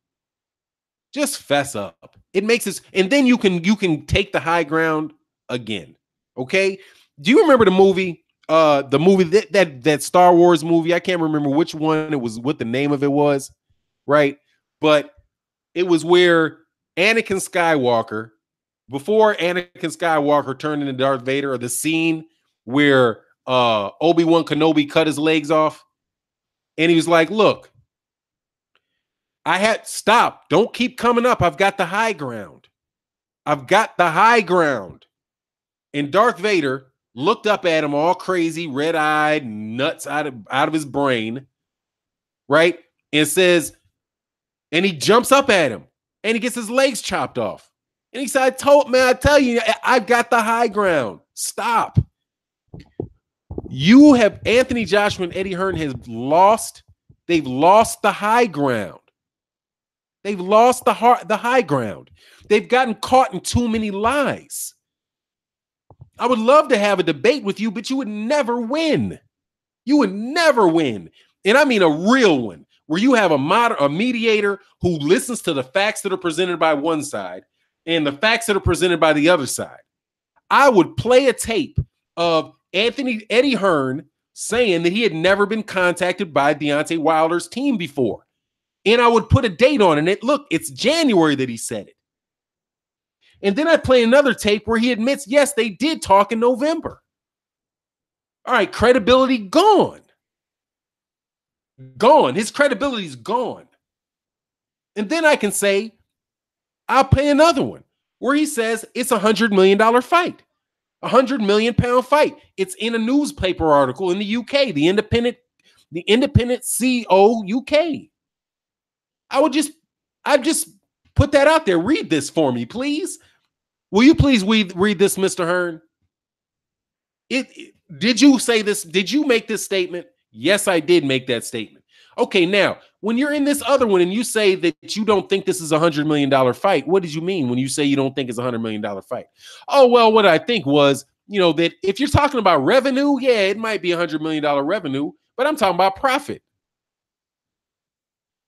Just fess up. It makes us, and then you can take the high ground again. Okay? Do you remember the movie? That Star Wars movie? I can't remember which one it was, what the name of it was, right? But it was where Anakin Skywalker, before Anakin Skywalker turned into Darth Vader, or the scene where Obi-Wan Kenobi cut his legs off, and he was like, "Look, stop. Don't keep coming up. I've got the high ground. I've got the high ground." And Darth Vader looked up at him all crazy, red-eyed, nuts out of his brain, right? And says, and he jumps up at him, and he gets his legs chopped off. And he said, I tell you, I've got the high ground. Stop. You have Anthony Joshua and Eddie Hearn they've lost the high ground. They've lost the high ground. They've gotten caught in too many lies. I would love to have a debate with you, but you would never win. You would never win. And I mean a real one, where you have a mediator who listens to the facts that are presented by one side and the facts that are presented by the other side. I would play a tape of Eddie Hearn saying that he had never been contacted by Deontay Wilder's team before. And I would put a date on it. Look, it's January that he said it. And then I play another tape where he admits, yes, they did talk in November. All right, credibility gone. Gone. His credibility's gone. And then I can say, I'll play another one where he says it's $100 million fight. $100 million fight. It's in a newspaper article in the UK, the Independent CO UK. I'd just put that out there. Read this for me, please. Will you please read this, Mr. Hearn? Did you say this? Did you make this statement? Yes, I did make that statement. Okay, now when you're in this other one and you say that you don't think this is $100 million fight, what did you mean when you say you don't think it's $100 million fight? Oh, well, what I think was, that if you're talking about revenue, yeah, it might be $100 million revenue, but I'm talking about profit.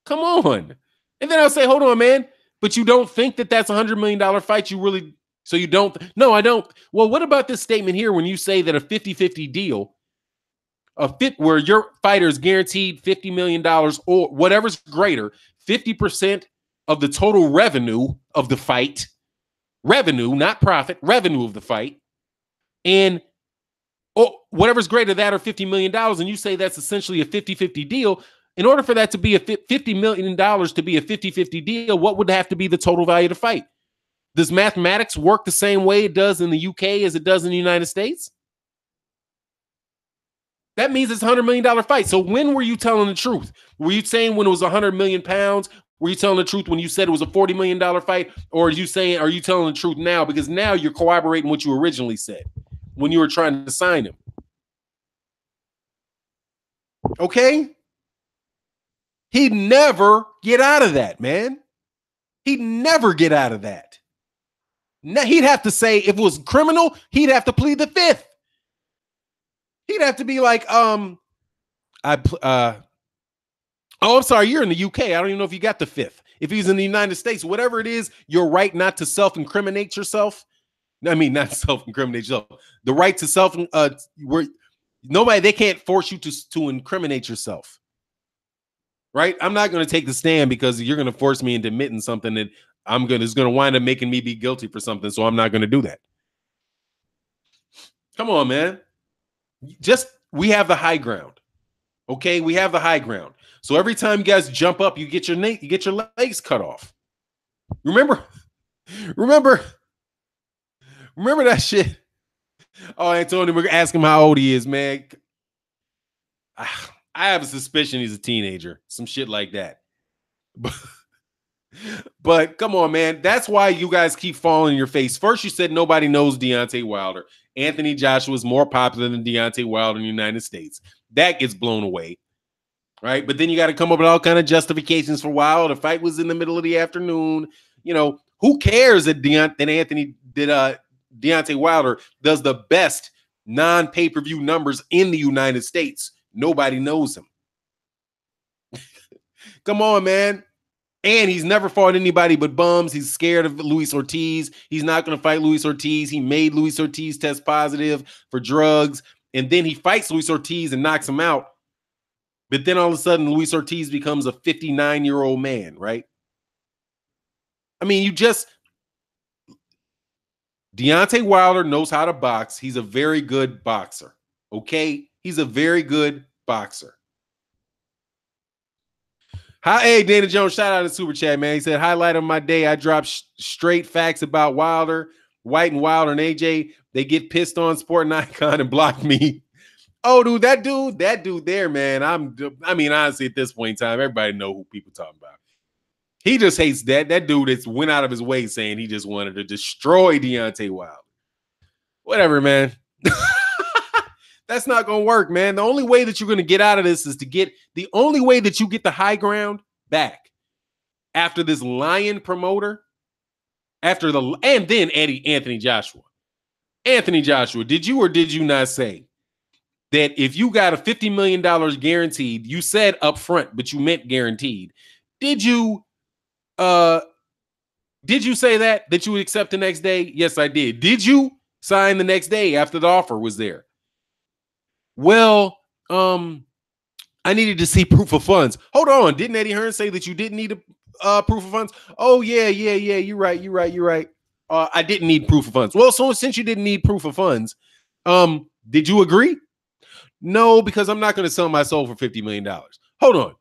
Come on. And then I'll say, hold on, man, but you don't think that that's $100 million fight? You really, so you don't? No, I don't. Well, what about this statement here when you say that a 50-50 deal, where your fighter is guaranteed $50 million or whatever's greater, 50% of the total revenue of the fight, revenue, not profit, revenue of the fight, and whatever's greater than that or $50 million, and you say that's essentially a 50-50 deal. In order for that to be a $50 million to be a 50-50 deal, what would have to be the total value of the fight? Does mathematics work the same way it does in the UK as it does in the United States? That means it's a $100 million fight. So when were you telling the truth? Were you saying when it was 100 million pounds? Were you telling the truth when you said it was a $40 million fight? Or are you telling the truth now? Because now you're corroborating what you originally said when you were trying to sign him. Okay? He'd never get out of that, man. He'd never get out of that. Now, he'd have to say, if it was criminal, he'd have to plead the fifth. He'd have to be like, oh, I'm sorry, you're in the UK. I don't even know if you got the fifth. If he's in the United States, whatever it is, your right not to self-incriminate yourself. I mean, not self-incriminate yourself. The right to they can't force you to incriminate yourself. Right? I'm not going to take the stand because you're going to force me into admitting something that is going to wind up making me be guilty for something. So I'm not going to do that. Come on, man. We have the high ground. Okay, we have the high ground. So every time you guys jump up, you get your legs cut off. Remember that shit. Oh, Antonio, we're asking him how old he is, man. I have a suspicion he's a teenager, some shit like that. But come on, man. That's why you guys keep falling in your face. First, you said nobody knows Deontay Wilder. Anthony Joshua is more popular than Deontay Wilder in the United States. That gets blown away, right? But then you got to come up with all kind of justifications for Wilder. The fight was in the middle of the afternoon. Who cares that Deontay Wilder does the best non-pay-per-view numbers in the United States? Nobody knows him. Come on, man. And he's never fought anybody but bums. He's scared of Luis Ortiz. He's not going to fight Luis Ortiz. He made Luis Ortiz test positive for drugs. And then he fights Luis Ortiz and knocks him out. But then all of a sudden, Luis Ortiz becomes a 59-year-old man, right? I mean, Deontay Wilder knows how to box. He's a very good boxer, okay? He's a very good boxer. Hey, Dana Jones, shout out to Super Chat, man. He said, highlight of my day, I dropped straight facts about Wilder, White and Wilder and AJ. They get pissed on Sporting Icon and block me. Oh, dude, that dude there, man. Honestly, at this point in time, everybody know who people talking about. He just hates that. That dude that's went out of his way saying he just wanted to destroy Deontay Wilder. Whatever, man. That's not going to work, man. The only way that you're going to get out of this is the only way that you get the high ground back after this lion promoter, and then Anthony Joshua. Anthony Joshua, did you or did you not say that if you got a $50 million guaranteed, you said up front, but you meant guaranteed. Did you say that you would accept the next day? Yes, I did. Did you sign the next day after the offer was there? Well, I needed to see proof of funds. Hold on. Didn't Eddie Hearn say that you didn't need a proof of funds? Oh, yeah. You're right. I didn't need proof of funds. Well, so since you didn't need proof of funds, did you agree? No, because I'm not going to sell my soul for $50 million. Hold on.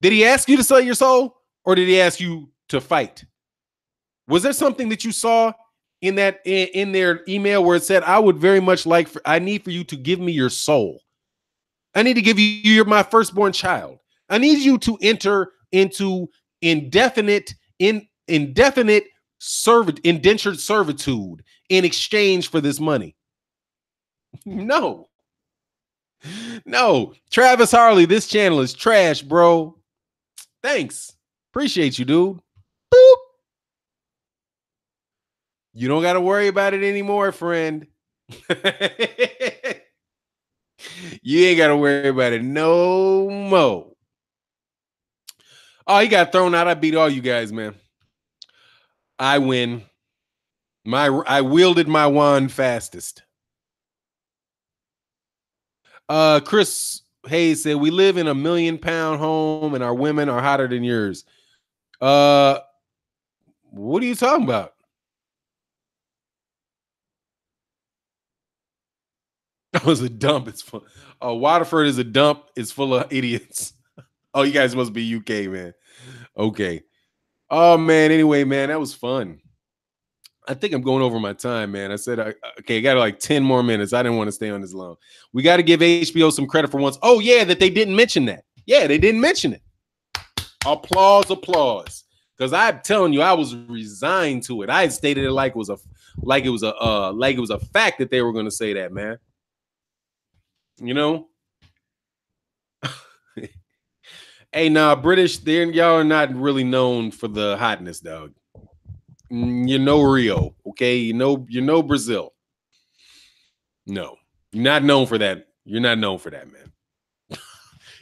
Did he ask you to sell your soul or did he ask you to fight? Was there something that you saw in their email where it said, I would very much I need for you to give me your soul. I need to give you my firstborn child. I need you to enter into indentured servitude in exchange for this money. No. No, Travis Harley, this channel is trash, bro. Thanks. Appreciate you, dude. Boop. You don't got to worry about it anymore, friend. You ain't got to worry about it no more. Oh, he got thrown out. I beat all you guys, man. I win. I wielded my wand fastest. Chris Hayes said, we live in a £1 million home and our women are hotter than yours. What are you talking about? That was a dump. It's full. Waterford is a dump. It's full of idiots. Oh, you guys must be UK, man. Okay. Oh man. Anyway, man, that was fun. I think I'm going over my time, man. I said, okay, I got like 10 more minutes. I didn't want to stay on this long. We got to give HBO some credit for once. Oh yeah, that they didn't mention that. Yeah, they didn't mention it. Applause, applause. Because I'm telling you, I was resigned to it. I had stated it like it was a fact that they were going to say that, man. You know. Hey, nah, British, y'all are not really known for the hotness, dog. You know Rio, okay? You know Brazil. No, you're not known for that. You're not known for that, man.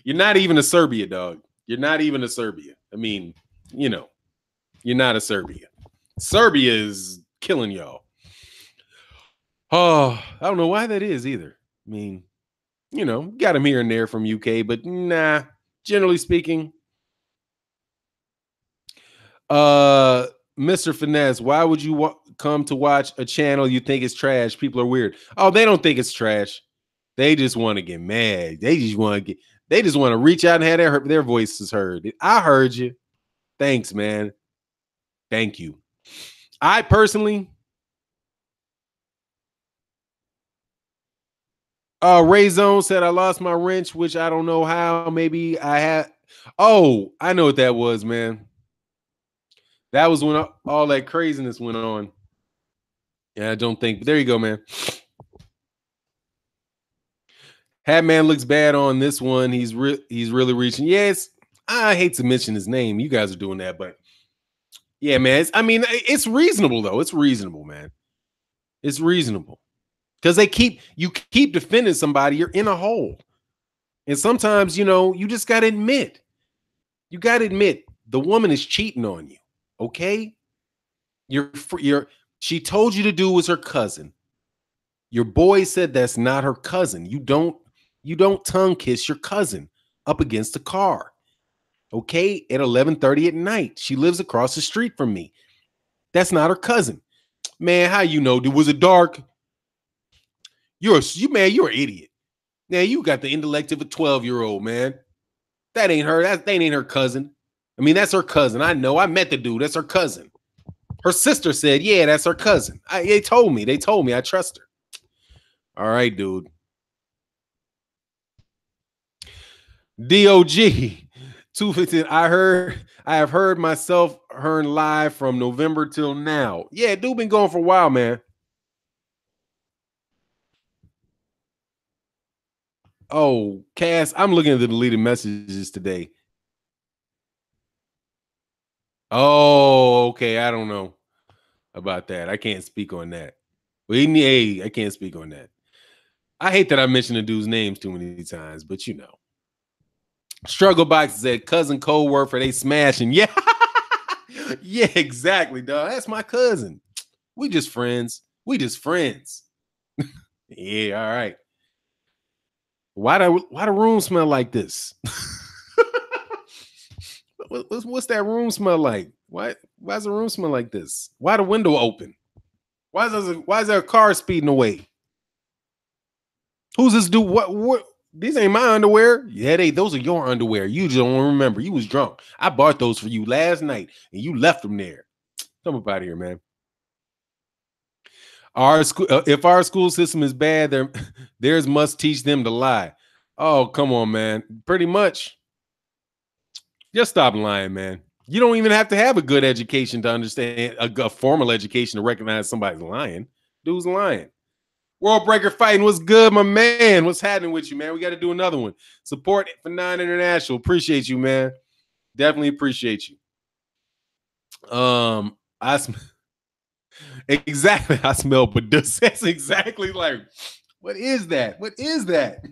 You're not even a Serbia, dog. You're not even a Serbia. I mean, you know, you're not a Serbia. Serbia is killing y'all. Oh, I don't know why that is either. I mean, you know, got them here and there from UK, but nah, generally speaking. Mr. Finesse, why would you come to watch a channel you think is trash? People are weird. Oh, they don't think it's trash. They just want to get mad. They just want to reach out and have their voices heard. I heard you. Thanks, man. Thank you. I personally, Ray Zone said I lost my wrench, which I don't know how. Maybe I had. Oh, I know what that was, man. That was when all that craziness went on. Yeah, I don't think. But there you go, man. Hatman looks bad on this one. He's really reaching. Yes, I hate to mention his name. You guys are doing that, but yeah, man. It's reasonable though. It's reasonable, man. It's reasonable because you keep defending somebody. You're in a hole, and sometimes you just got to admit. You got to admit the woman is cheating on you. Okay, she told you to do was her cousin. Your boy said that's not her cousin. You don't tongue kiss your cousin up against a car. Okay, at 11:30 at night. She lives across the street from me. That's not her cousin. Man, how you know? Was it dark? You're an idiot. Now you got the intellect of a 12-year-old, man. That ain't her. That ain't her cousin. I mean, that's her cousin. I know. I met the dude. That's her cousin. Her sister said, yeah, that's her cousin. They told me. I trust her. All right, dude. DOG 215. I have heard myself Hearn live from November till now. Yeah, dude been going for a while, man. Oh, Cass, I'm looking at the deleted messages today. Oh, okay. I don't know about that. I can't speak on that. I can't speak on that. I hate that I mentioned the dude's names too many times, but you know. Struggle Box said cousin Coldworth for they smashing. Yeah. Yeah, exactly, dog. That's my cousin. We just friends. Yeah, all right. Why the room smell like this? What's that room smell like? Why does the room smell like this? Why the window open? Why is there a car speeding away? Who's this dude? What? These ain't my underwear. Yeah, those are your underwear. You just don't remember. You was drunk. I bought those for you last night, and you left them there. Come up out of here, man. If our school system is bad, theirs must teach them to lie. Oh, come on, man. Pretty much. Just stop lying, man. You don't even have to have a good education to understand a formal education to recognize somebody's lying. Dude's lying. World Breaker Fighting, what's good, my man? What's happening with you, man? We got to do another one. Support for 9 International. Appreciate you, man. Definitely appreciate you. I exactly. I smell Badus. That's exactly like, what is that? What is that?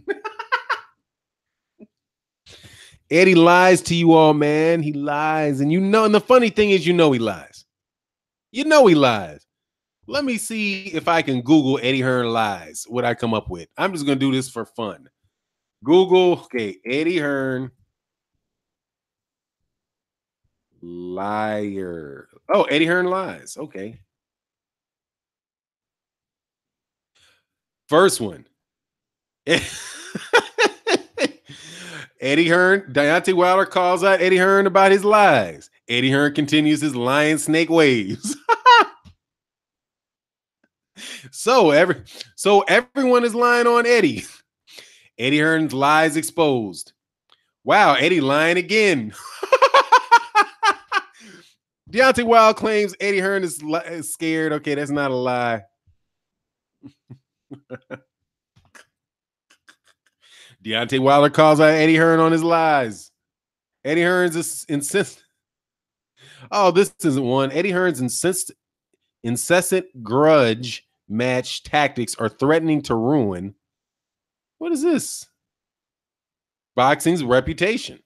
Eddie lies to you all, man. He lies, and and the funny thing is, he lies. You know he lies. Let me see if I can Google Eddie Hearn lies. What I come up with. I'm just gonna do this for fun. Google, okay, Eddie Hearn liar. Oh, Eddie Hearn lies. Okay. First one. Eddie Hearn, Deontay Wilder calls out Eddie Hearn about his lies. Eddie Hearn continues his lion snake waves. so everyone is lying on Eddie. Eddie Hearn's lies exposed. Wow, Eddie lying again. Deontay Wilder claims Eddie Hearn is scared. Okay, that's not a lie. Deontay Wilder calls out Eddie Hearn on his lies. Eddie Hearn's insist. Oh, this isn't one. Eddie Hearn's incessant grudge match tactics are threatening to ruin. What is this? Boxing's reputation.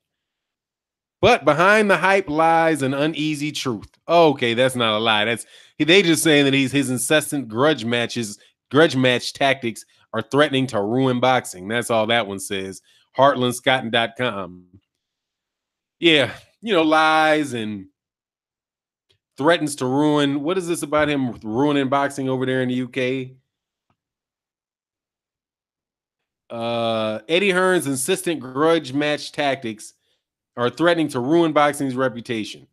But behind the hype lies an uneasy truth. Oh, okay, that's not a lie. They just saying that his incessant grudge match tactics are threatening to ruin boxing. That's all that one says. HeartlandScotton.com. Yeah, lies and threatens to ruin. What is this about him ruining boxing over there in the UK? Eddie Hearn's insistent grudge match tactics are threatening to ruin boxing's reputation.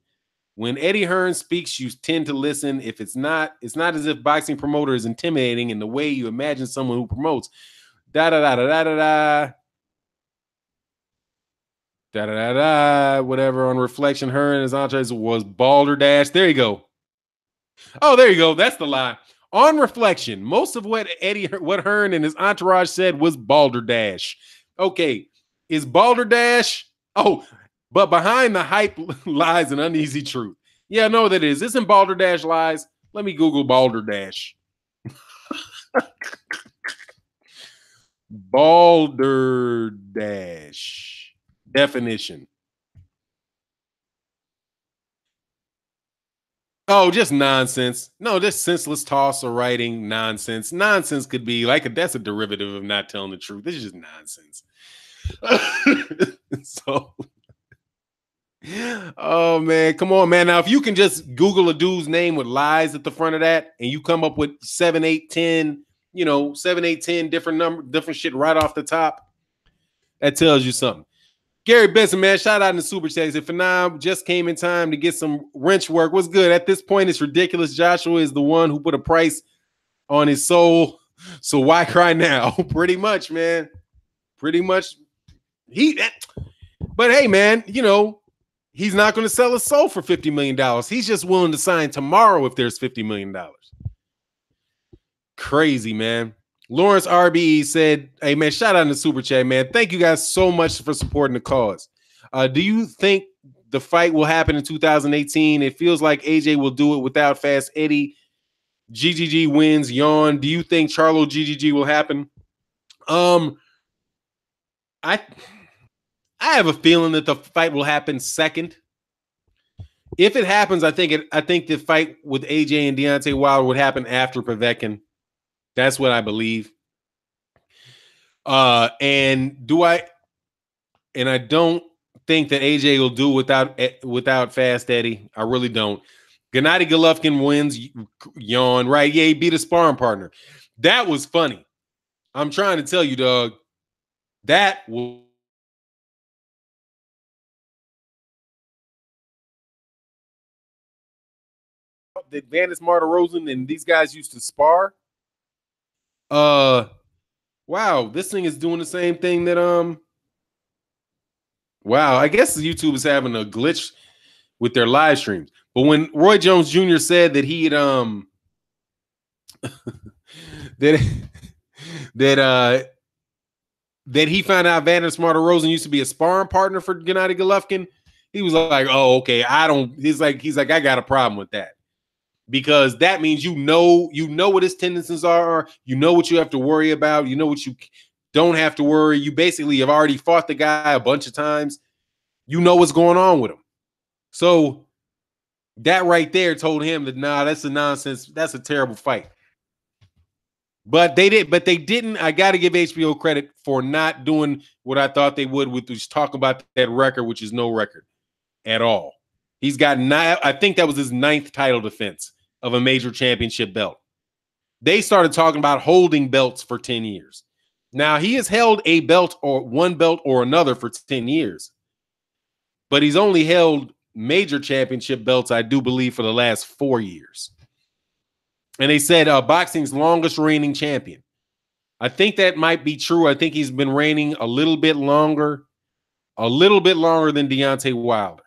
When Eddie Hearn speaks, you tend to listen. If it's not as if boxing promoter is intimidating in the way you imagine someone who promotes. Da da da da da da da. Da da da da. Whatever. On reflection, Hearn and his entourage was balderdash. There you go. Oh, there you go. That's the lie. On reflection, most of what Hearn and his entourage said was balderdash. Okay, is balderdash? Oh, but behind the hype lies an uneasy truth. Yeah, no, that is. Isn't balderdash lies? Let me Google balderdash. Balderdash definition. Oh, just nonsense. No, just senseless toss or writing nonsense. Nonsense could be that's a derivative of not telling the truth. This is just nonsense. So, oh man, come on, man. Now, if you can just Google a dude's name with lies at the front of that, and you come up with 7, 8, 10, 7, 8, 10 different shit right off the top, that tells you something. Gary Benson, man, shout out in the super chat. If Phnom just came in time to get some wrench work, what's good? At this point, it's ridiculous. Joshua is the one who put a price on his soul, so why cry now? Pretty much, man. Pretty much. But hey, man, he's not going to sell his soul for $50 million. He's just willing to sign tomorrow if there's $50 million. Crazy, man. Lawrence RBE said, hey, man, shout out in the super chat, man. Thank you guys so much for supporting the cause. Do you think the fight will happen in 2018? It feels like AJ will do it without Fast Eddie. GGG wins, yawn. Do you think Charlo GGG will happen? I have a feeling that the fight will happen second. If it happens, I think the fight with AJ and Deontay Wilder would happen after Povetkin. That's what I believe. And I don't think that AJ will do without Fast Eddie. I really don't. Gennady Golovkin wins, yawn, right? Yeah, he beat a sparring partner. That was funny. I'm trying to tell you, dog. That was that Vanis Marta Rosen and these guys used to spar. Wow, this thing is doing the same thing that wow, I guess YouTube is having a glitch with their live streams. But when Roy Jones Jr. said that he had that that he found out Vander Smarter-Rosen used to be a sparring partner for Gennady Golovkin. He was like, "Oh, okay, I don't." He's like, "I got a problem with that because that means you know what his tendencies are. You know what you have to worry about. You know what you don't have to worry. You basically have already fought the guy a bunch of times. You know what's going on with him. So that right there told him that nah, that's a nonsense. That's a terrible fight." But they didn't. I got to give HBO credit for not doing what I thought they would, with just talk about that record, which is no record at all. He's got nine. I think that was his 9th title defense of a major championship belt. They started talking about holding belts for 10 years. Now he has held a belt or one belt or another for 10 years, but he's only held major championship belts, I do believe, for the last 4 years. And they said boxing's longest reigning champion. I think that might be true. I think he's been reigning a little bit longer than Deontay Wilder,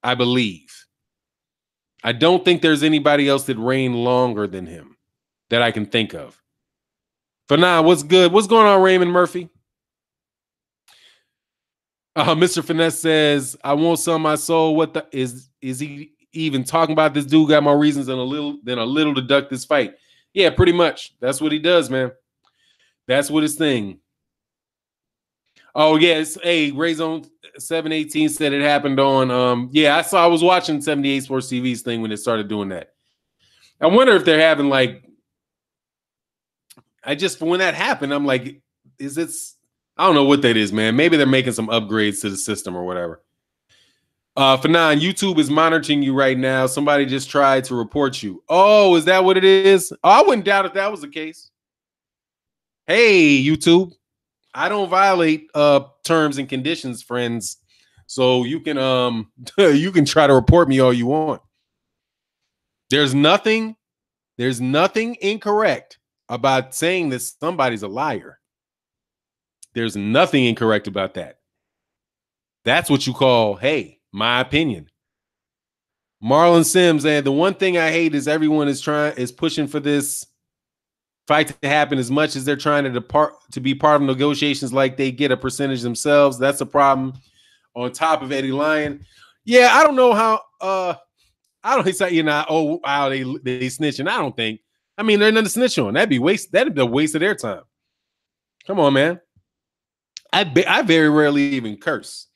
I believe. I don't think there's anybody else that reigned longer than him that I can think of. For now, what's good? What's going on, Raymond Murphy? Mr. Finesse says, "I won't sell my soul." What the is he even talking about? This dude got more reasons than a little to duck this fight. Yeah, pretty much. That's what he does, man. That's what his thing. Oh, yes. Hey, Rayzone 718 said it happened on yeah, I was watching 78 Sports TV's thing when it started doing that. I wonder if they're having like when that happened, I'm like, is it I don't know what that is, man. Maybe they're making some upgrades to the system or whatever. For now, YouTube is monitoring you right now. Somebody just tried to report you. Oh, is that what it is? Oh, I wouldn't doubt if that was the case. Hey, YouTube, I don't violate terms and conditions, friends. So you can you can try to report me all you want. There's nothing incorrect about saying that somebody's a liar. There's nothing incorrect about that. That's what you call, hey, my opinion. Marlon Sims said, "The one thing I hate is everyone is pushing for this fight to happen as much as they're trying to be part of negotiations, like they get a percentage themselves. That's a problem." On top of Eddie Lyon. Yeah, I don't know how I don't say, oh wow, they snitching. I don't think. I mean, they're nothing to snitch on. That'd be a waste of their time. Come on, man. I very rarely even curse.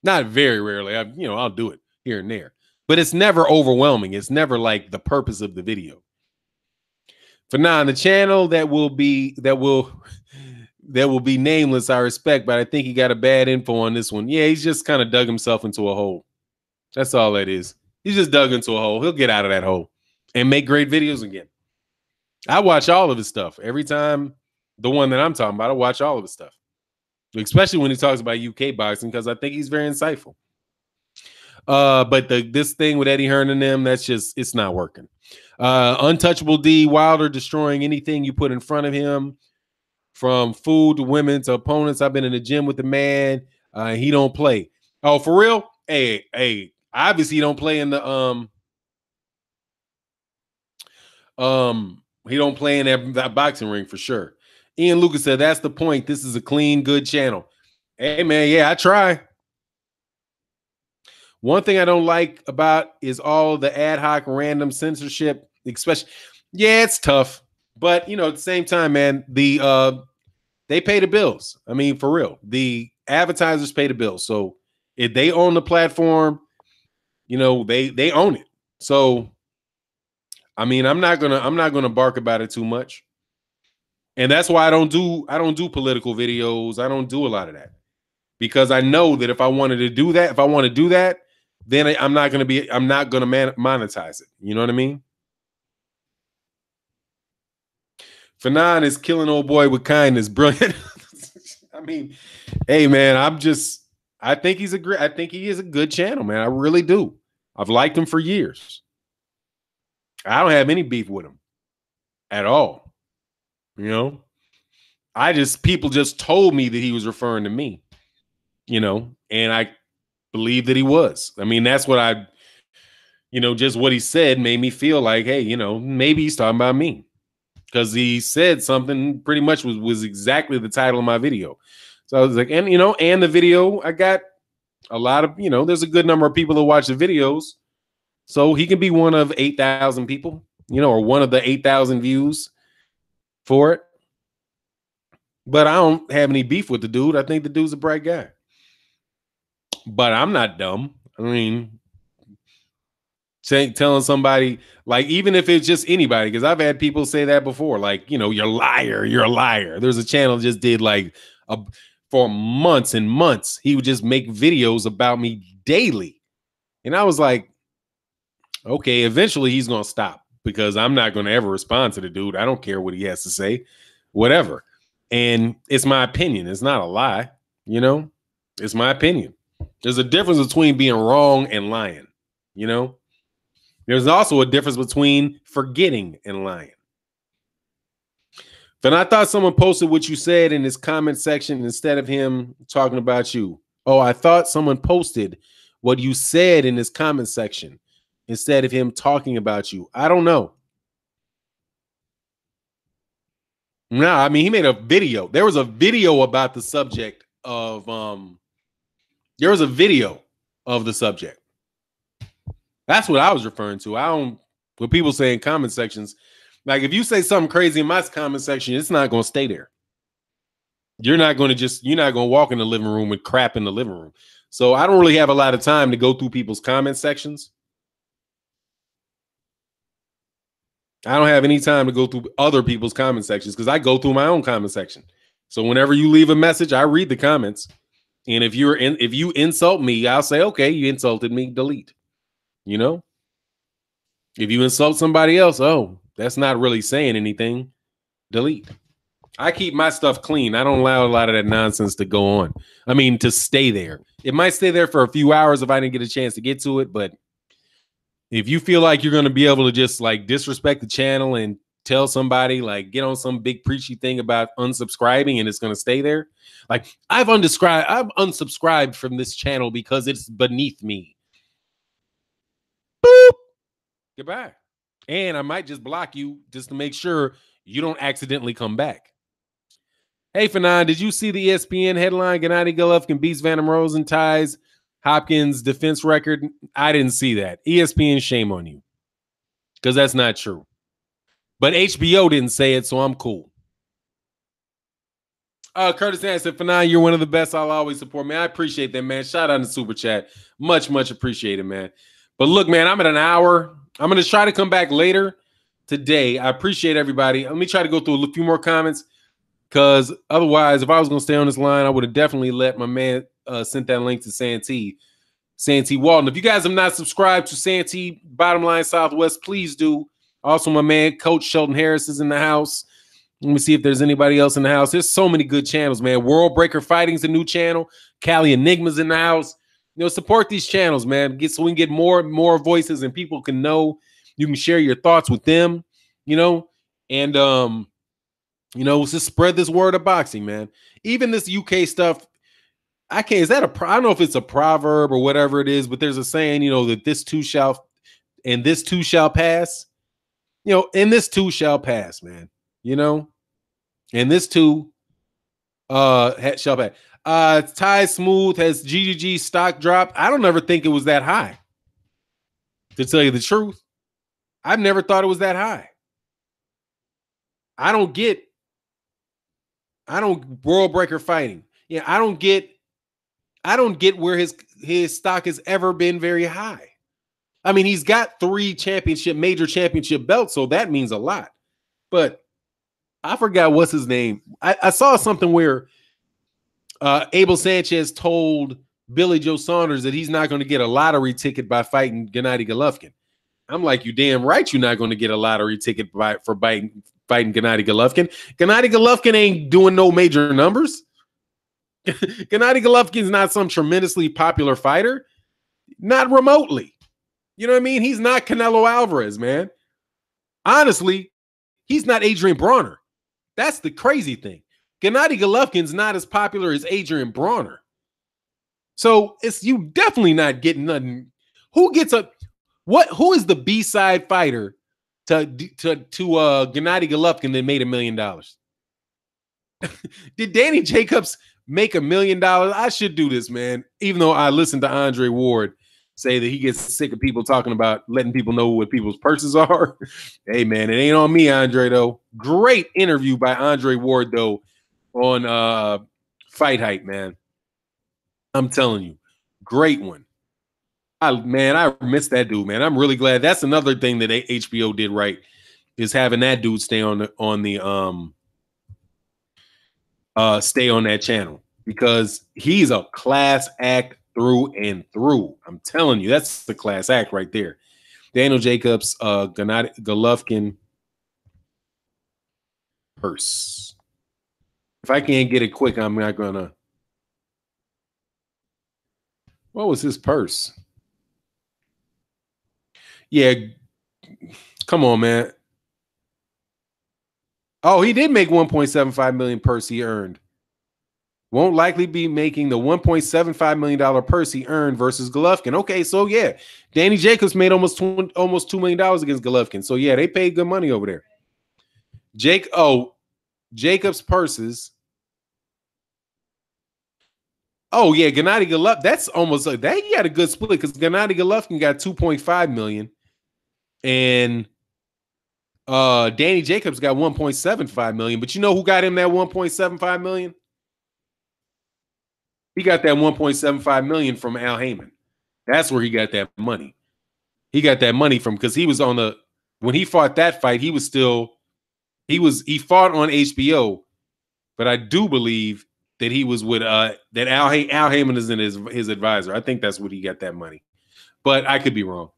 Not very rarely. I'll do it here and there. But it's never overwhelming. It's never like the purpose of the video. For now, the channel that will be nameless, I respect, but I think he got a bad info on this one. Yeah, he's just kind of dug himself into a hole. That's all that is. He's just dug into a hole. He'll get out of that hole and make great videos again. I watch all of his stuff. Every time, the one that I'm talking about, I watch all of his stuff. Especially when he talks about UK boxing, because I think he's very insightful. But this thing with Eddie Hearn and them, it's not working. Untouchable D, Wilder destroying anything you put in front of him, from food to women to opponents. I've been in the gym with the man. He don't play. Oh, for real? Hey, obviously he don't play in the he don't play in that boxing ring for sure. Ian Lucas said, "That's the point. This is a clean, good channel." Hey, man, yeah, I try. One thing I don't like about is all the ad hoc random censorship, especially. Yeah, it's tough. But, at the same time, man, they pay the bills. I mean, for real. The advertisers pay the bills. So if they own the platform, they own it. So, I mean, I'm not gonna bark about it too much. And that's why I don't do political videos. I don't do a lot of that, because I know that if I want to do that, then I'm not gonna monetize it. You know what I mean? Fanon is killing old boy with kindness. Brilliant. I mean, hey man, I think he is a good channel, man. I really do. I've liked him for years. I don't have any beef with him at all. People just told me that he was referring to me, and I believe that he was. I mean, that's what just what he said made me feel like, hey, maybe he's talking about me. because he said something pretty much was exactly the title of my video. So I was like, and you know, and the video, I got a lot of, you know, there's a good number of people that watch the videos. So he can be one of 8,000 people, you know, or one of the 8,000 views for it. But I don't have any beef with the dude. I think the dude's a bright guy. But I'm not dumb. I mean, telling somebody, like, even if it's just anybody, because I've had people say that before, like, you know, you're a liar. There's a channel just did like for months and months, he would just make videos about me daily. And I was like, okay, eventually he's going to stop because I'm not going to ever respond to the dude. I don't care what he has to say, whatever. And it's my opinion. It's not a lie, you know, it's my opinion. There's a difference between being wrong and lying, you know. There's also a difference between forgetting and lying. Then I thought someone posted what you said in his comment section instead of him talking about you. Oh, I thought someone posted what you said in his comment section instead of him talking about you. I don't know. No, I mean, he made a video. There was a video about the subject of there was a video of the subject. That's what I was referring to. I don't, what people say in comment sections, like if you say something crazy in my comment section, it's not going to stay there. You're not going to walk in the living room with crap in the living room. So I don't really have a lot of time to go through people's comment sections. I don't have any time to go through other people's comment sections because I go through my own comment section. So whenever you leave a message, I read the comments. And if you insult me, I'll say, okay, you insulted me, delete. You know, if you insult somebody else, oh, that's not really saying anything, delete. I keep my stuff clean. I don't allow a lot of that nonsense to go on. I mean, to stay there. It might stay there for a few hours if I didn't get a chance to get to it. But if you feel like you're going to be able to just like disrespect the channel and tell somebody, like get on some big preachy thing about unsubscribing and it's going to stay there. Like I've unsubscribed from this channel because it's beneath me. Boop. Goodbye. And I might just block you just to make sure you don't accidentally come back. Hey, Fanon, did you see the ESPN headline? Gennady Golovkin beats Vadim Rosen, ties Hopkins' defense record. I didn't see that. ESPN, shame on you. Because that's not true. But HBO didn't say it, so I'm cool. Curtis Ann said, Fanon, you're one of the best. I'll always support, man. I appreciate that, man. Shout out in the super chat. Much, much appreciated, man. But look, man, I'm at an hour. I'm going to try to come back later today. I appreciate everybody. Let me try to go through a few more comments because otherwise, if I was going to stay on this line, I would have definitely let my man sent that link to Santee Walton. If you guys have not subscribed to Santee Bottom Line Southwest, please do. Also, my man, Coach Sheldon Harris is in the house. Let me see if there's anybody else in the house. There's so many good channels, man. World Breaker Fighting's a new channel. Cali Enigma's in the house. You know, support these channels, man. So we can get more voices and people can know. You can share your thoughts with them, you know, and you know, just spread this word of boxing, man. Even this UK stuff, I don't know if it's a proverb or whatever it is, but there's a saying, you know, that this too shall pass. You know, and this too shall pass, man. You know, and this too shall pass. Ty Smooth, has GGG stock dropped? I don't ever think it was that high. To tell you the truth, I've never thought it was that high. I don't World Breaker Fighting. Yeah, I don't get where his stock has ever been very high. I mean, he's got 3 major championship belts, so that means a lot. But I forgot what's his name. I saw something where Abel Sanchez told Billy Joe Saunders that he's not going to get a lottery ticket by fighting Gennady Golovkin. I'm like, you damn right you're not going to get a lottery ticket for fighting Gennady Golovkin. Gennady Golovkin ain't doing no major numbers. Gennady Golovkin's not some tremendously popular fighter. Not remotely. You know what I mean? He's not Canelo Alvarez, man. Honestly, he's not Adrian Bronner. That's the crazy thing. Gennady Golovkin's not as popular as Adrian Bronner. So it's you definitely not getting nothing. Who is the B-side fighter Gennady Golovkin that made $1 million. Did Danny Jacobs make $1 million? I should do this, man. Even though I listened to Andre Ward say that he gets sick of people talking about letting people know what people's purses are. Hey, man, it ain't on me, Andre, though. Great interview by Andre Ward, though, on Fight Hype, man. I'm telling you, great one. I miss that dude, man. I'm really glad. That's another thing that HBO did right, is having that dude stay on that channel, because he's a class act through and through. I'm telling you, that's the class act right there. Daniel Jacobs, Golovkin purse. If I can't get it quick, I'm not gonna. What was his purse? Yeah, come on, man. Oh, he did make $1.75 million purse he earned. Won't likely be making the $1.75 million purse he earned versus Golovkin. Okay, so yeah, Danny Jacobs made almost $2 million against Golovkin. So yeah, they paid good money over there. Jacobs purses. Oh yeah, Gennady Golovkin. That's almost like that. He had a good split because Gennady Golovkin got $2.5 million, and Danny Jacobs got $1.75 million. But you know who got him that $1.75 million? He got that $1.75 million from Al Heyman. That's where he got that money. He got that money from, because he was on when he fought that fight, he fought on HBO, but I do believe that he was with Al Heyman is in his advisor. I think that's what he got that money, but I could be wrong.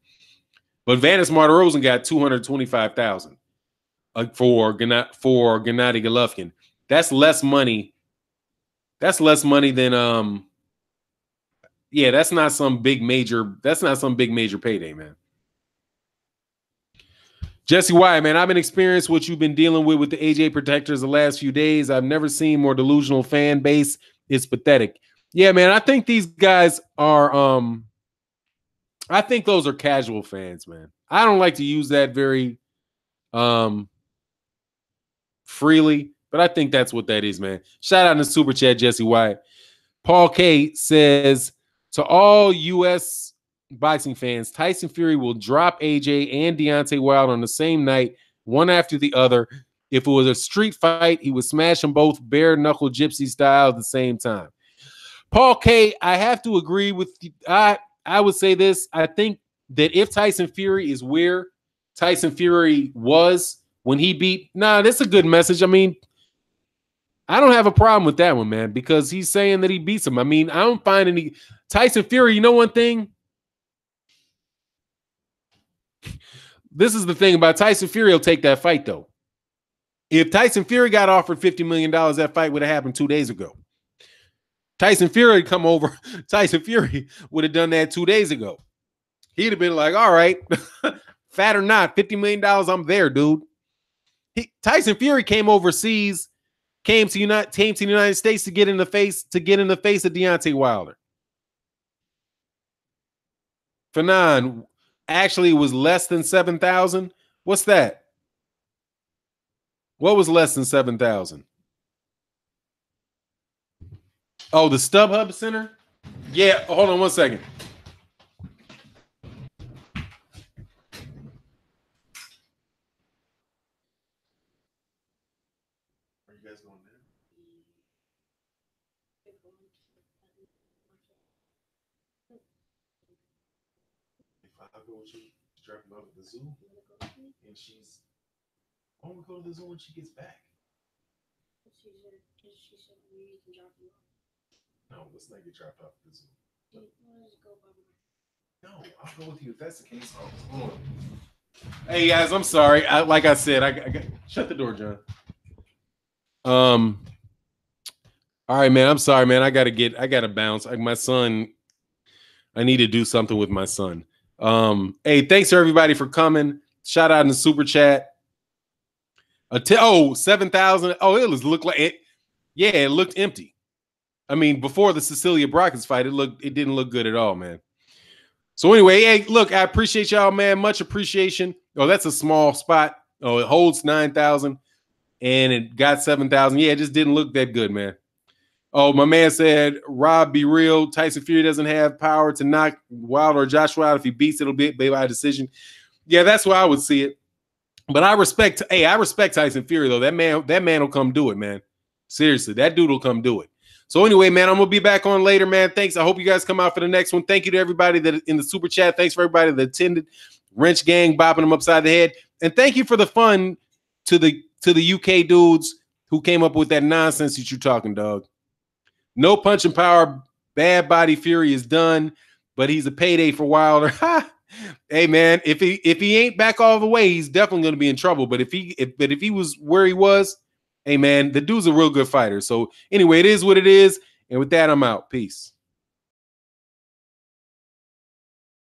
But Vanis Martirosyan got $225,000 for Gennady Golovkin. That's less money. That's less money than yeah, that's not some big major payday, man. Jesse Wyatt, man, I've been experienced what you've been dealing with the AJ protectors the last few days. I've never seen more delusional fan base. It's pathetic. Yeah, man, I think these guys are I think those are casual fans, man. I don't like to use that very freely, but I think that's what that is, man. Shout out in the super chat, Jesse Wyatt. Paul K says, to all U.S. boxing fans, Tyson Fury will drop AJ and Deontay Wilder on the same night, one after the other. If it was a street fight, he would smash them both bare knuckle gypsy style at the same time. Paul K, I have to agree with you. I would say this. I think that if Tyson Fury is where Tyson Fury was when he beat, that's a good message. I mean, I don't have a problem with that one, man, because he's saying that he beats him. I mean, I don't find any Tyson Fury. You know one thing? This is the thing about Tyson Fury. Will take that fight, though. If Tyson Fury got offered $50 million, that fight would have happened 2 days ago. Tyson Fury would come over. Tyson Fury would have done that 2 days ago. He'd have been like, all right, fat or not, $50 million, I'm there, dude. Tyson Fury came overseas, came to the United States to get in the face of Deontay Wilder. Fanon, actually it was less than 7,000. What's that? What was less than 7,000? Oh, the StubHub Center? Yeah, hold on one second. Are you guys going there? If I go with you, drop them off at the zoo, and she's, I want to go to the zoo when she gets back. She said we can drop you off. No, let's not get dropped off at the zoo. No, I'll go with you if that's the case. Oh, hold on. Hey guys, I'm sorry. Like I said, I shut the door, John. All right, man. I'm sorry, man. I gotta bounce. My son, I need to do something with my son. Hey, thanks to everybody for coming. Shout out in the super chat. 7,000. Oh, it looked like it. Yeah, it looked empty. I mean, before the Cecilia Brackens fight, it didn't look good at all, man. So anyway, hey, look, I appreciate y'all, man. Much appreciation. Oh, that's a small spot. Oh, it holds 9,000 and it got 7,000. Yeah, it just didn't look that good, man. Oh, my man said, Rob, be real. Tyson Fury doesn't have power to knock Wilder or Joshua out. If he beats, it'll be by decision. Yeah, that's why I would see it. But I respect Tyson Fury, though. That man will come do it, man. Seriously, that dude will come do it. So anyway, man, I'm going to be back on later, man. Thanks. I hope you guys come out for the next one. Thank you to everybody that in the super chat. Thanks for everybody that attended. Wrench Gang bopping them upside the head. And thank you for the fun to the UK dudes who came up with that nonsense that you're talking, dog. No punching power. Bad body Fury is done, but he's a payday for Wilder. Hey man, if he ain't back all the way, he's definitely going to be in trouble. But if he was where he was, hey man, the dude's a real good fighter. So anyway, it is what it is. And with that, I'm out. Peace.